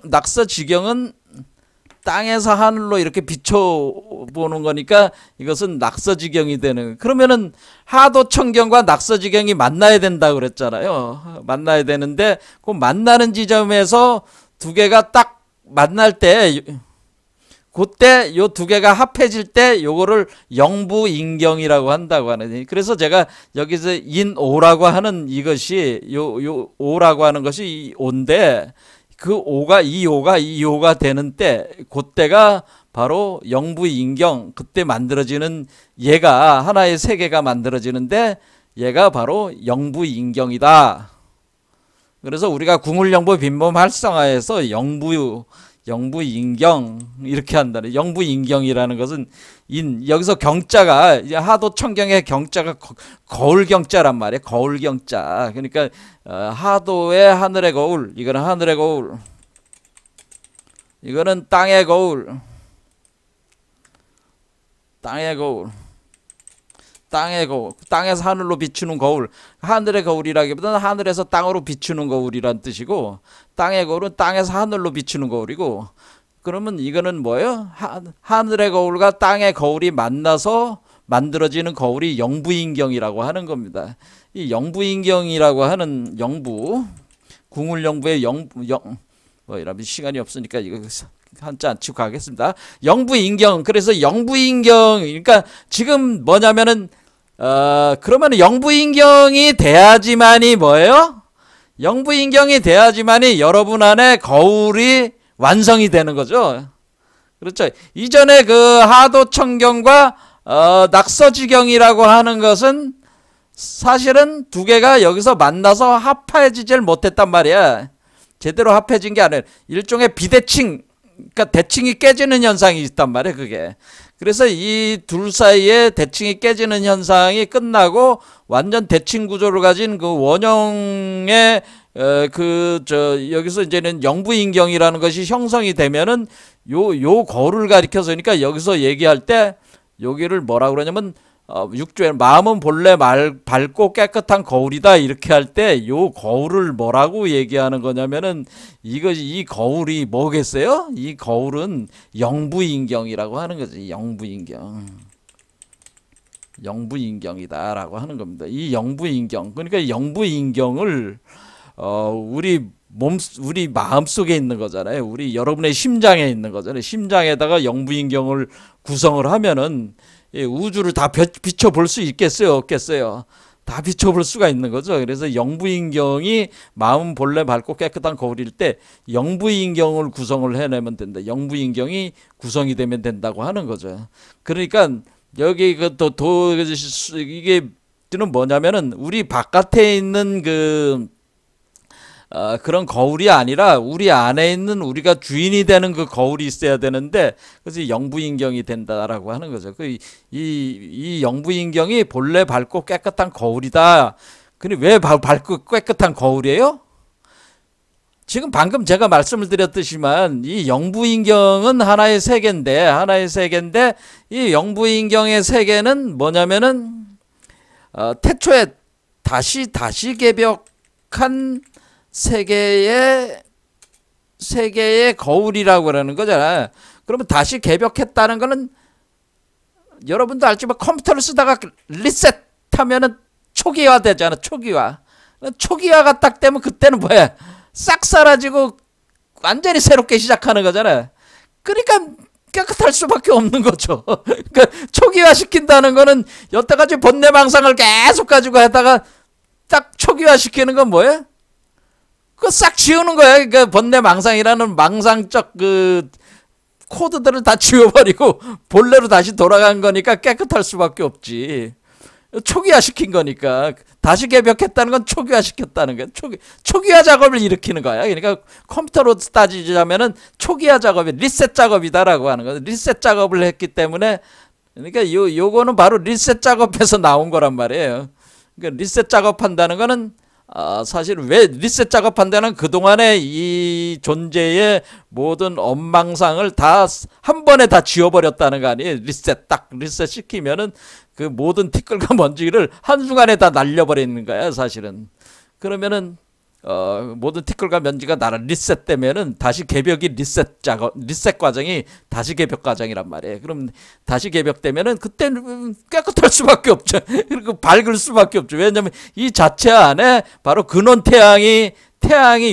낙서지경은 땅에서 하늘로 이렇게 비춰보는 거니까 이것은 낙서지경이 되는. 그러면은 하도청경과 낙서지경이 만나야 된다고 그랬잖아요. 만나야 되는데 그 만나는 지점에서 두 개가 딱 만날 때, 그때 요 두 개가 합해질 때 요거를 영부인경이라고 한다고 하는. 그래서 제가 여기서 인오라고 하는 이것이 요 오라고 하는 것이 이 오인데, 그 오가 이 오가 되는 때, 그때가 바로 영부인경, 그때 만들어지는 얘가 하나의 세계가 만들어지는데 얘가 바로 영부인경이다. 그래서 우리가 궁울영부 빈범 활성화에서 영부인경 이렇게 한다는, 영부인경이라는 것은 여기서 경자가 하도 청경의 경자가 거울경자란 말이에요. 거울경자. 그러니까 하도의 하늘의 거울, 이거는 하늘의 거울, 이거는 땅의 거울, 땅의 거울, 땅의 거울, 땅에서 하늘로 비추는 거울. 하늘의 거울이라기보다는 하늘에서 땅으로 비추는 거울이란 뜻이고, 땅의 거울은 땅에서 하늘로 비추는 거울이고, 그러면 이거는 뭐예요? 하늘의 거울과 땅의 거울이 만나서 만들어지는 거울이 영부인경이라고 하는 겁니다. 이 영부인경이라고 하는 궁울영부의 뭐 이러면 시간이 없으니까 이거 한자 안 치고 가겠습니다. 영부인경. 그래서 영부인경, 그러니까 지금 뭐냐면은 그러면 영부인경이 돼야지만이 뭐예요? 영부인경이 돼야지만이 여러분 안에 거울이 완성이 되는 거죠. 그렇죠. 이전에 그 하도청경과 낙서지경이라고 하는 것은 사실은 두 개가 여기서 만나서 합해지질 못했단 말이야. 제대로 합해진 게 아니라 일종의 비대칭, 그러니까 대칭이 깨지는 현상이 있단 말이에요, 그게. 그래서 이 둘 사이에 대칭이 깨지는 현상이 끝나고 완전 대칭 구조를 가진 그 원형의 여기서 이제는 영부인경이라는 것이 형성이 되면은 요 거울을 가리켜서, 그러니까 여기서 얘기할 때 여기를 뭐라 그러냐면 육조에 마음은 본래 밝고 깨끗한 거울이다 이렇게 할 때 요 거울을 뭐라고 얘기하는 거냐면은 이 거울이 뭐겠어요? 이 거울은 영부인경이라고 하는 거지. 영부인경이다라고 하는 겁니다. 이 영부인경, 그러니까 영부인경을 우리 마음 속에 있는 거잖아요. 여러분의 심장에 있는 거잖아요. 심장에다가 영부인경을 구성을 하면은 우주를 다 비춰볼 수 있겠어요? 없겠어요? 다 비춰볼 수가 있는 거죠. 그래서 영부인경이 마음 본래 밝고 깨끗한 거울일 때 영부인경을 구성을 해내면 된다. 영부인경이 구성이 되면 된다고 하는 거죠. 그러니까 여기 이게 뭐냐면은 우리 바깥에 있는 그런 거울이 아니라 우리 안에 있는 우리가 주인이 되는 그 거울이 있어야 되는데, 그래서 영부인경이 된다라고 하는 거죠. 이 영부인경이 본래 밝고 깨끗한 거울이다. 근데 왜 밝고 깨끗한 거울이에요? 지금 방금 제가 말씀을 드렸듯이만 이 영부인경은 하나의 세계인데 이 영부인경의 세계는 뭐냐면은 태초에 다시 개벽한 세계의 거울이라고 그러는 거잖아요. 그러면 다시 개벽했다는 거는 여러분도 알지만 컴퓨터를 쓰다가 리셋하면은 초기화 되잖아. 초기화가 딱 되면 그때는 뭐야? 싹 사라지고 완전히 새롭게 시작하는 거잖아요. 그러니까 깨끗할 수밖에 없는 거죠. 그러니까 초기화 시킨다는 거는 여태까지 번뇌망상을 계속 가지고 하다가 딱 초기화 시키는 건 뭐예요? 그거 싹 지우는 거야. 그 번뇌망상이라는 망상적 코드들을 다 지워버리고 본래로 다시 돌아간 거니까 깨끗할 수밖에 없지. 초기화 시킨 거니까. 다시 개벽했다는 건 초기화 시켰다는 거야. 초기화 작업을 일으키는 거야. 그러니까 컴퓨터로 따지자면은 초기화 작업이 리셋 작업이다라고 하는 거야. 리셋 작업을 했기 때문에, 그러니까 요거는 바로 리셋 작업에서 나온 거란 말이에요. 그러니까 리셋 작업한다는 거는 사실 왜 리셋 작업한다는, 그동안의 이 존재의 모든 엉망상을 다 한 번에 다 지워버렸다는 거 아니에요. 리셋 시키면은 그 모든 티끌과 먼지를 한순간에 다 날려버리는 거야, 사실은. 그러면은 모든 티끌과 먼지가 리셋되면은 다시 개벽이 리셋 과정이 다시 개벽 과정이란 말이에요. 그럼 다시 개벽되면은 그때는 깨끗할 수밖에 없죠. 그리고 밝을 수밖에 없죠. 왜냐면 이 자체 안에 바로 근원 태양이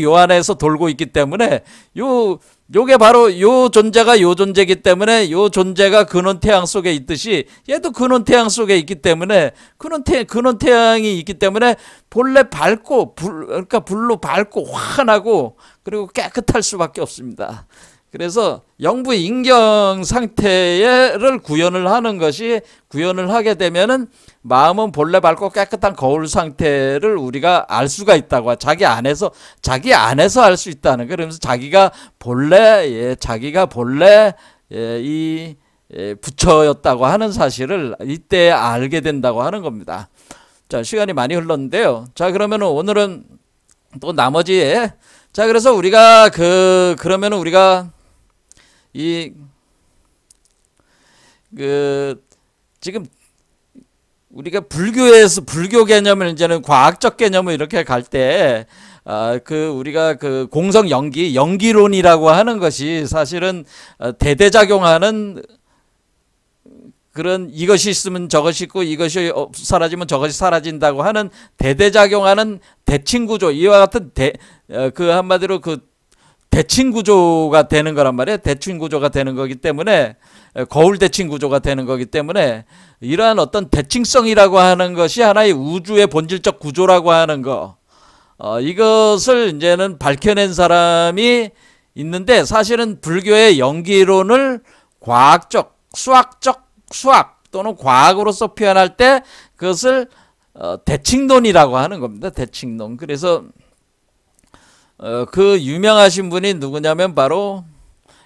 요 안에서 돌고 있기 때문에 요게 바로 요 존재가 요 존재이기 때문에 요 존재가 근원 태양 속에 있듯이 얘도 근원 태양 속에 있기 때문에 근원 태양이 있기 때문에 본래 밝고 그러니까 불로 밝고 환하고 그리고 깨끗할 수밖에 없습니다. 그래서 영부 인경 상태를 구현을 하는 것이, 구현을 하게 되면은 마음은 본래 밝고 깨끗한 거울 상태를 우리가 알 수가 있다고, 자기 안에서 알 수 있다는 거. 그러면서 자기가 본래 이 부처였다고 하는 사실을 이때 알게 된다고 하는 겁니다. 자, 시간이 많이 흘렀는데요. 자, 그러면은 오늘은 또 나머지, 자, 그래서 우리가 그러면은 우리가 지금 우리가 불교 개념을 이제는 과학적 개념을 이렇게 갈 때, 우리가 공성 연기론이라고 하는 것이 사실은 대대작용하는 그런, 이것이 있으면 저것이 있고 이것이 사라지면 저것이 사라진다고 하는 대대작용하는 대칭구조, 이와 같은 한마디로 대칭구조가 되는 거란 말이에요. 대칭구조가 되는 거기 때문에, 거울 대칭구조가 되는 거기 때문에, 이러한 어떤 대칭성이라고 하는 것이 하나의 우주의 본질적 구조라고 하는 거, 이것을 이제는 밝혀낸 사람이 있는데, 사실은 불교의 연기론을 과학적, 수학 또는 과학으로서 표현할 때 그것을 대칭론이라고 하는 겁니다. 대칭론. 그래서 그 유명하신 분이 누구냐면 바로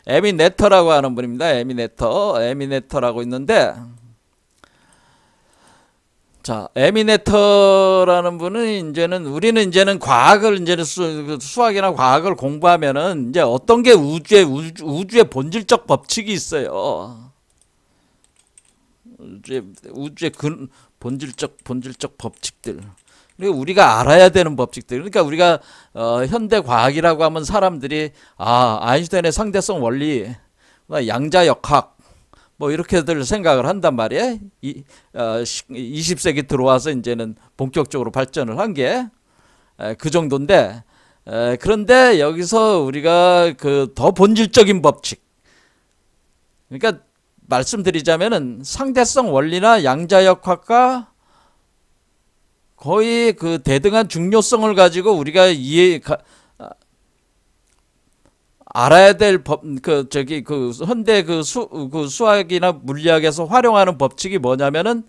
에미네터라고 하는 분입니다. 에미네터라고 있는데, 자, 에미네터라는 분은 우리는 이제는 과학을, 수학이나 과학을 공부하면은 이제 어떤 게 우주의 본질적 법칙이 있어요. 우주의 본질적 법칙들. 그리고 우리가 알아야 되는 법칙들. 그러니까 우리가 현대 과학이라고 하면 사람들이 아인슈타인의 상대성 원리, 양자역학 뭐 이렇게들 생각을 한단 말이에요. 20세기 들어와서 이제는 본격적으로 발전을 한 게 그 정도인데, 그런데 여기서 우리가 더 본질적인 법칙, 그러니까 말씀드리자면은 상대성 원리나 양자역학과 거의 대등한 중요성을 가지고 우리가 알아야 될 현대 수학이나 물리학에서 활용하는 법칙이 뭐냐면은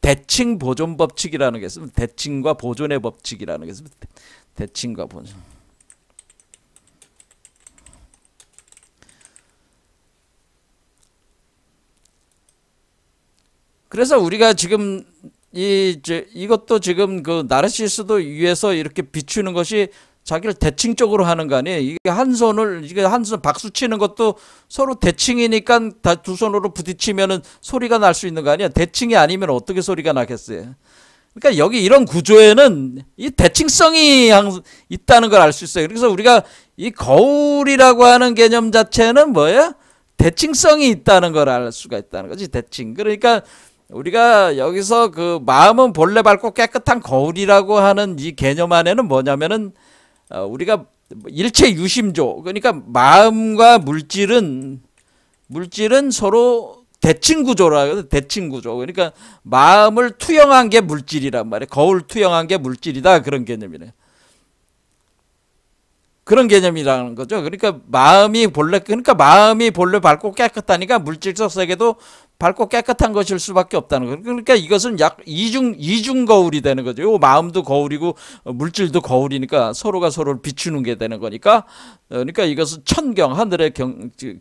대칭 보존 법칙이라는 게 있습니다. 대칭과 보존의 법칙이라는 게 있습니다. 대칭과 보존. 그래서 우리가 지금 이것도 지금 나르시스도 위에서 이렇게 비추는 것이 자기를 대칭적으로 하는 거 아니에요. 이게 한 손 박수 치는 것도 서로 대칭이니까 두 손으로 부딪히면은 소리가 날 수 있는 거 아니야. 대칭이 아니면 어떻게 소리가 나겠어요. 그러니까 여기 이런 구조에는 이 대칭성이 있다는 걸 알 수 있어요. 그래서 우리가 이 거울이라고 하는 개념 자체는 뭐예요? 대칭성이 있다는 걸 알 수가 있다는 거지. 대칭. 그러니까 우리가 여기서 마음은 본래 밝고 깨끗한 거울이라고 하는 이 개념 안에는 뭐냐면은 우리가 일체 유심조, 그러니까 마음과 물질은 서로 대칭구조라 하거든. 대칭구조. 그러니까 마음을 투영한 게 물질이란 말이에요. 거울 투영한 게 물질이다, 그런 개념이네. 그런 개념이라는 거죠. 그러니까 마음이 본래 밝고 깨끗하니까 물질적 세계도 밝고 깨끗한 것일 수밖에 없다는 거예요. 그러니까 이것은 약 이중 거울이 되는 거죠. 마음도 거울이고 물질도 거울이니까 서로가 서로를 비추는 게 되는 거니까. 그러니까 이것은 천경, 하늘의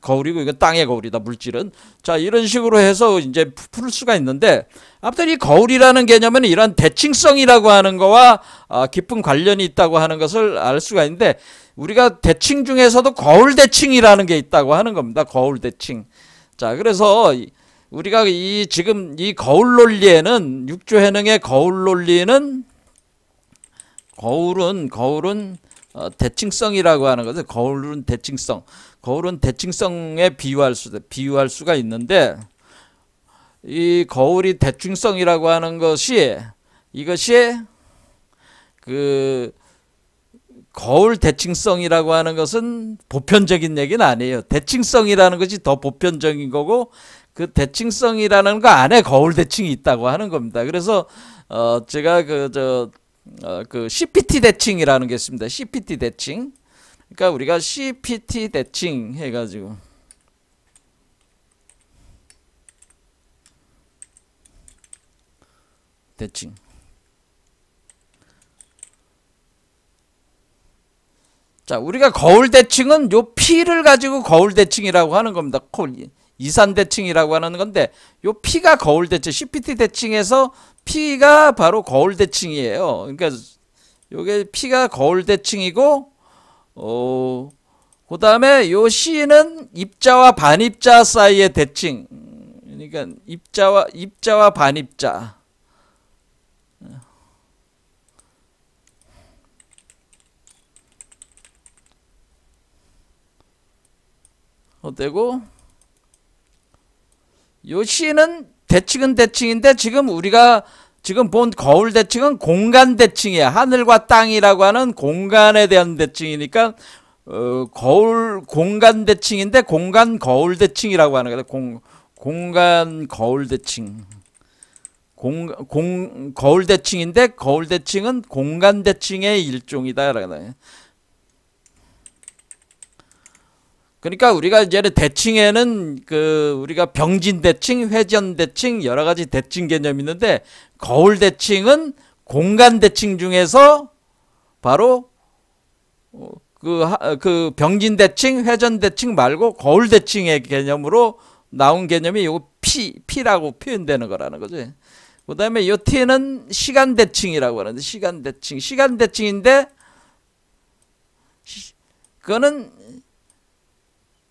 거울이고 이건 땅의 거울이다, 물질은. 자, 이런 식으로 해서 이제 풀 수가 있는데, 아무튼 이 거울이라는 개념은 이런 대칭성이라고 하는 거와 깊은 관련이 있다고 하는 것을 알 수가 있는데, 우리가 대칭 중에서도 거울 대칭이라는 게 있다고 하는 겁니다. 거울 대칭. 자, 그래서 우리가 지금 이 거울 논리에는, 육조해능의 거울 논리는, 거울은 대칭성이라고 하는 거죠. 거울은 대칭성에 비유할 수가 있는데, 이 거울이 대칭성이라고 하는 것이, 이것이 거울 대칭성이라고 하는 것은 보편적인 얘기는 아니에요. 대칭성이라는 것이 더 보편적인 거고, 그 대칭성이라는 거 안에 거울 대칭이 있다고 하는 겁니다. 그래서 제가 CPT 대칭이라는 게 있습니다. CPT 대칭. 그러니까 우리가 CPT 대칭 해가지고 대칭. 자, 우리가 거울 대칭은 요 P를 가지고 거울 대칭이라고 하는 겁니다. 이산 대칭이라고 하는 건데 요 P가 거울 대칭, CPT 대칭에서 P가 바로 거울 대칭이에요. 그러니까 요게 P가 거울 대칭이고 그다음에 요 C는 입자와 반입자 사이의 대칭. 그러니까 입자와 반입자. 되고 요 C는 대칭은 대칭인데 지금 우리가 지금 본 거울 대칭은 공간 대칭이야. 하늘과 땅이라고 하는 공간에 대한 대칭이니까 거울 공간 대칭인데 공간 거울 대칭이라고 하는 거다. 공간 거울 대칭. 거울 대칭인데 거울 대칭은 공간 대칭의 일종이다. 그러니까 우리가 이제 대칭에는 우리가 병진 대칭, 회전 대칭 여러 가지 대칭 개념이 있는데 거울 대칭은 공간 대칭 중에서 바로 그 병진 대칭, 회전 대칭 말고 거울 대칭의 개념으로 나온 개념이 요 P라고 표현되는 거라는 거지. 그다음에 요 T는 시간 대칭이라고 하는데 시간 대칭인데 그거는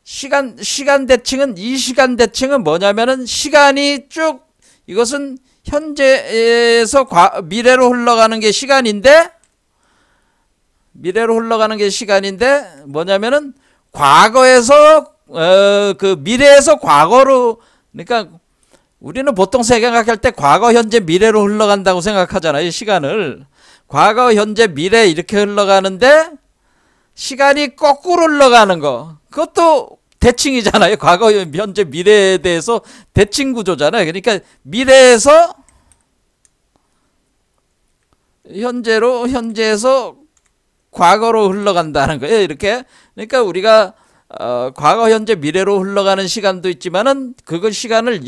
시간 대칭은 이 시간 대칭은 뭐냐면은 시간이 쭉 이것은 현재에서 미래로 흘러가는 게 시간인데 뭐냐면은 과거에서 그 미래에서 과거로 그러니까 우리는 보통 생각할 때 과거 현재 미래로 흘러간다고 생각하잖아요. 시간을 과거 현재 미래 이렇게 흘러가는데 시간이 거꾸로 흘러가는 거 그것도 대칭이잖아요. 과거, 현재, 미래에 대해서 대칭 구조잖아요. 그러니까 미래에서 현재에서 과거로 흘러간다는 거예요. 이렇게. 그러니까 우리가 과거, 현재, 미래로 흘러가는 시간도 있지만은 그걸 시간을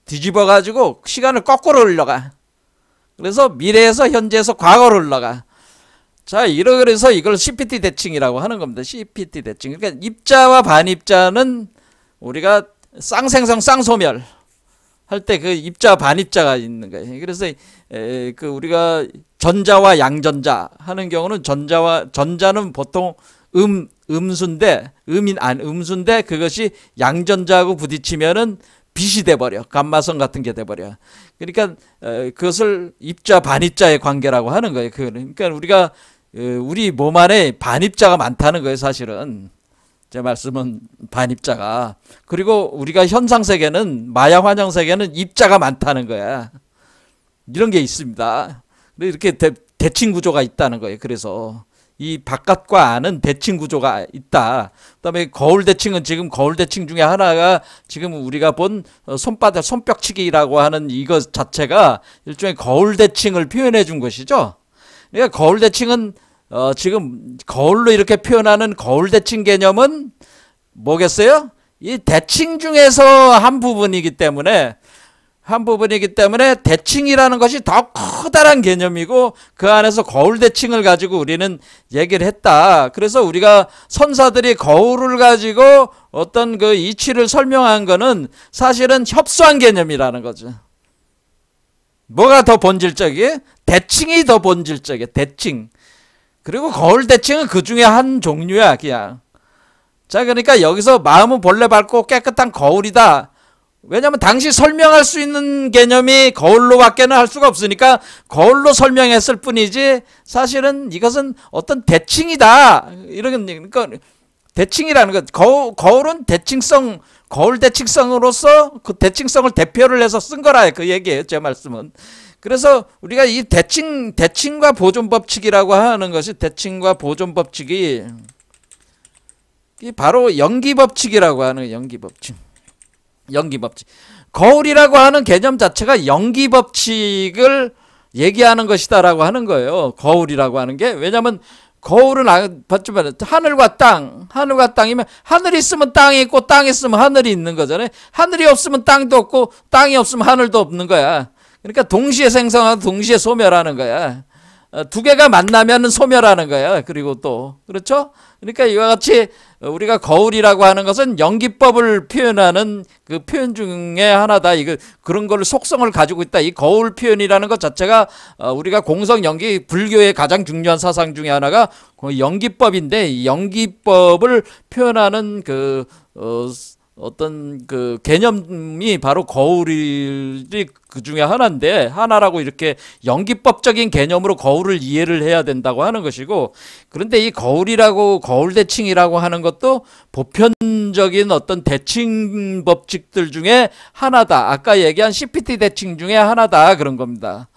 뒤집어 가지고 시간을 거꾸로 흘러가. 그래서 미래에서 현재에서 과거로 흘러가. 자, 그래서 이걸 CPT 대칭이라고 하는 겁니다. CPT 대칭. 그러니까 입자와 반입자는 우리가 쌍생성 쌍소멸 할 때 그 입자 반입자가 있는 거예요. 그래서 그 우리가 전자와 양전자 하는 경우는 전자는 보통 음수인데 음수인데 그것이 양전자하고 부딪히면은 빛이 돼버려. 감마선 같은 게 돼버려. 그러니까 그것을 입자 반입자의 관계라고 하는 거예요. 그러니까 우리가 우리 몸 안에 반입자가 많다는 거예요. 사실은 제 말씀은 반입자가. 그리고 우리가 현상세계는 마야 환영세계는 입자가 많다는 거야. 이런 게 있습니다. 이렇게 대칭 구조가 있다는 거예요. 그래서 이 바깥과 안은 대칭 구조가 있다. 그다음에 거울 대칭은 지금 거울 대칭 중에 하나가 지금 우리가 본 손뼉치기라고 하는 이것 자체가 일종의 거울 대칭을 표현해 준 것이죠. 그러니까 거울 대칭은 지금 거울로 이렇게 표현하는 거울 대칭 개념은 뭐겠어요? 이 대칭 중에서 한 부분이기 때문에 대칭이라는 것이 더 커다란 개념이고 그 안에서 거울 대칭을 가지고 우리는 얘기를 했다. 그래서 우리가 선사들이 거울을 가지고 어떤 그 이치를 설명한 거는 사실은 협소한 개념이라는 거죠. 뭐가 더 본질적이에요? 대칭이 더 본질적이에요. 대칭. 그리고 거울 대칭은 그 중에 한 종류야, 그냥. 자, 그러니까 여기서 마음은 본래 밝고 깨끗한 거울이다. 왜냐하면 당시 설명할 수 있는 개념이 거울로밖에는 할 수가 없으니까 거울로 설명했을 뿐이지 사실은 이것은 어떤 대칭이다. 그러니까 대칭이라는 것. 거울은 거울 대칭성으로서 그 대칭성을 대표를 해서 쓴 거라 그 얘기예요. 제 말씀은. 그래서 우리가 이 대칭과 보존 법칙이라고 하는 것이 대칭과 보존 법칙이 바로 연기 법칙이라고 하는 연기 법칙. 거울이라고 하는 개념 자체가 연기 법칙을 얘기하는 것이다라고 하는 거예요. 거울이라고 하는 게. 왜냐하면 거울은 봤지만 하늘과 땅이면 하늘이 있으면 땅이 있고 땅이 있으면 하늘이 있는 거잖아요. 하늘이 없으면 땅도 없고 땅이 없으면 하늘도 없는 거야. 그러니까 동시에 생성하고 동시에 소멸하는 거야. 두 개가 만나면 소멸하는 거야. 그리고 또 그렇죠? 그러니까 이와 같이 우리가 거울이라고 하는 것은 연기법을 표현하는 그 표현 중에 하나다. 이거 그런 걸 속성을 가지고 있다. 이 거울 표현이라는 것 자체가 우리가 공성 연기 불교의 가장 중요한 사상 중에 하나가 연기법인데, 이 연기법을 표현하는 어떤 그 개념이 바로 거울이 그 중에 하나라고 이렇게 연기법적인 개념으로 거울을 이해를 해야 된다고 하는 것이고, 그런데 이 거울이라고 거울 대칭이라고 하는 것도 보편적인 어떤 대칭 법칙들 중에 하나다. 아까 얘기한 CPT 대칭 중에 하나다 그런 겁니다.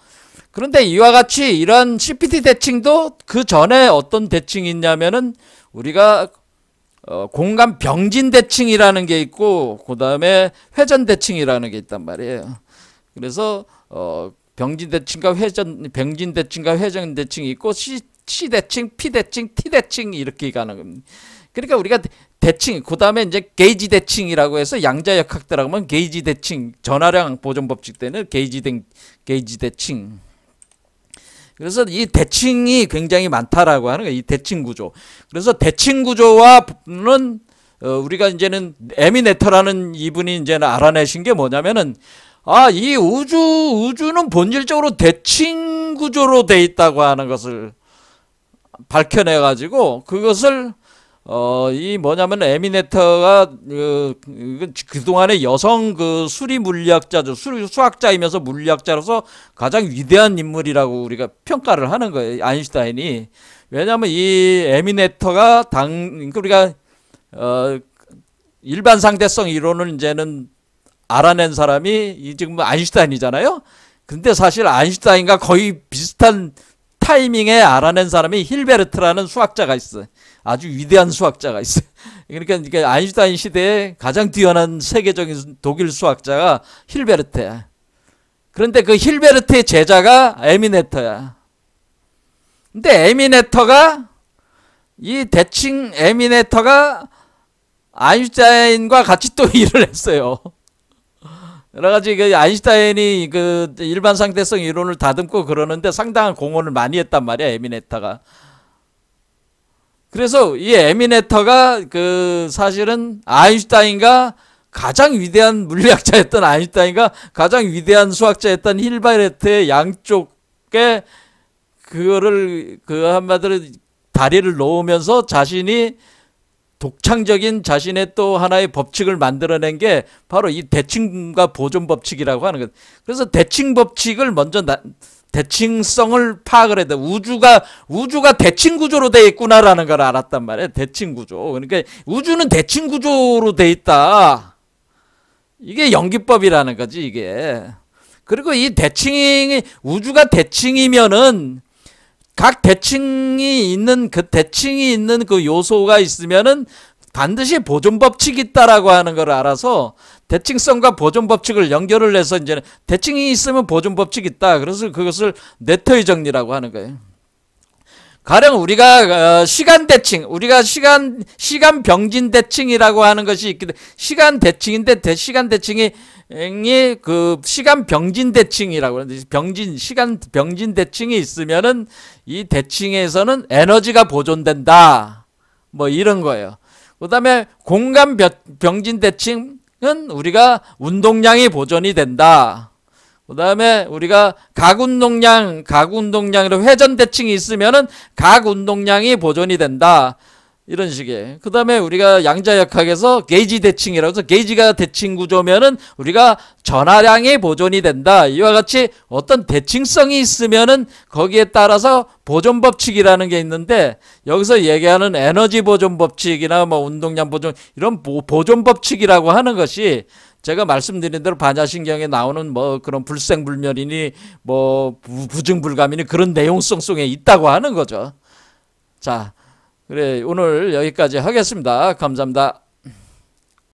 그런데 이와 같이 이런 CPT 대칭도 그 전에 어떤 대칭이 있냐면은 우리가 공간 병진 대칭이라는 게 있고 그 다음에 회전 대칭이라는 게 있단 말이에요. 그래서 병진 대칭과 회전 대칭이 있고 C 대칭, P 대칭, T 대칭 이렇게 가는 겁니다. 그러니까 우리가 대칭, 그 다음에 이제 게이지 대칭이라고 해서 양자역학들하고 하면 게이지 대칭, 전하량 보존 법칙 때는 게이지 대칭. 그래서 이 대칭이 굉장히 많다라고 하는 거예요. 이 대칭 구조. 그래서 대칭 구조와는 우리가 이제는 에미네터라는 이분이 이제는 알아내신 게 뭐냐면은, 이 우주는 본질적으로 대칭 구조로 돼 있다고 하는 것을 밝혀내 가지고, 그것을 이 뭐냐면 에미네터가 그동안의 여성 수리 물리학자죠. 수학자이면서 물리학자로서 가장 위대한 인물이라고 우리가 평가를 하는 거예요. 아인슈타인이. 왜냐하면 이 에미네터가 우리가 일반 상대성 이론을 이제는 알아낸 사람이 지금 아인슈타인이잖아요. 근데 사실 아인슈타인과 거의 비슷한 타이밍에 알아낸 사람이 힐베르트라는 수학자가 있어요. 아주 위대한 수학자가 있어요. 그러니까 아인슈타인 시대에 가장 뛰어난 세계적인 독일 수학자가 힐베르트야. 그런데 그 힐베르트의 제자가 에미네터야. 근데 에미네터가 아인슈타인과 같이 또 일을 했어요. 여러 가지 아인슈타인이 그 일반 상대성 이론을 다듬고 그러는데 상당한 공헌을 많이 했단 말이야, 에미네터가. 그래서 이 에미네터가 사실은 아인슈타인과 가장 위대한 물리학자였던 아인슈타인과 가장 위대한 수학자였던 힐베르트의 양쪽에 그거를 한마디로 다리를 놓으면서 자신이 독창적인 자신의 또 하나의 법칙을 만들어낸 게 바로 이 대칭과 보존 법칙이라고 하는 것. 그래서 대칭 법칙을 먼저 대칭성을 파악을 해야 돼. 우주가 대칭 구조로 돼 있구나라는 걸 알았단 말이에요. 대칭 구조. 그러니까 우주는 대칭 구조로 돼 있다. 이게 연기법이라는 거지, 이게. 그리고 이 우주가 대칭이면은 각 대칭이 있는 그 요소가 있으면은 반드시 보존 법칙이 있다라고 하는 걸 알아서 대칭성과 보존 법칙을 연결을 해서 이제는 대칭이 있으면 보존 법칙이 있다. 그래서 그것을 네터의 정리라고 하는 거예요. 가령 우리가 시간 대칭, 우리가 시간 병진 대칭이라고 하는 것이 있기 때문에 시간 대칭인데 시간 대칭이 시간 병진 대칭이라고 하는데 시간 병진 대칭이 있으면은 이 대칭에서는 에너지가 보존된다. 뭐 이런 거예요. 그다음에 공간 병진 대칭은 우리가 운동량이 보존이 된다. 그다음에 우리가 각 운동량으로 회전 대칭이 있으면은 각 운동량이 보존이 된다. 이런 식의. 그다음에 우리가 양자역학에서 게이지 대칭이라고 해서 게이지가 대칭 구조면은 우리가 전하량이 보존이 된다. 이와 같이 어떤 대칭성이 있으면은 거기에 따라서 보존 법칙이라는 게 있는데, 여기서 얘기하는 에너지 보존 법칙이나 뭐 운동량 보존, 이런 보존 법칙이라고 하는 것이 제가 말씀드린 대로 반야신경에 나오는 뭐 그런 불생불멸이니 뭐 부증불감이니 그런 내용성 속에 있다고 하는 거죠. 자, 그래, 오늘 여기까지 하겠습니다. 감사합니다.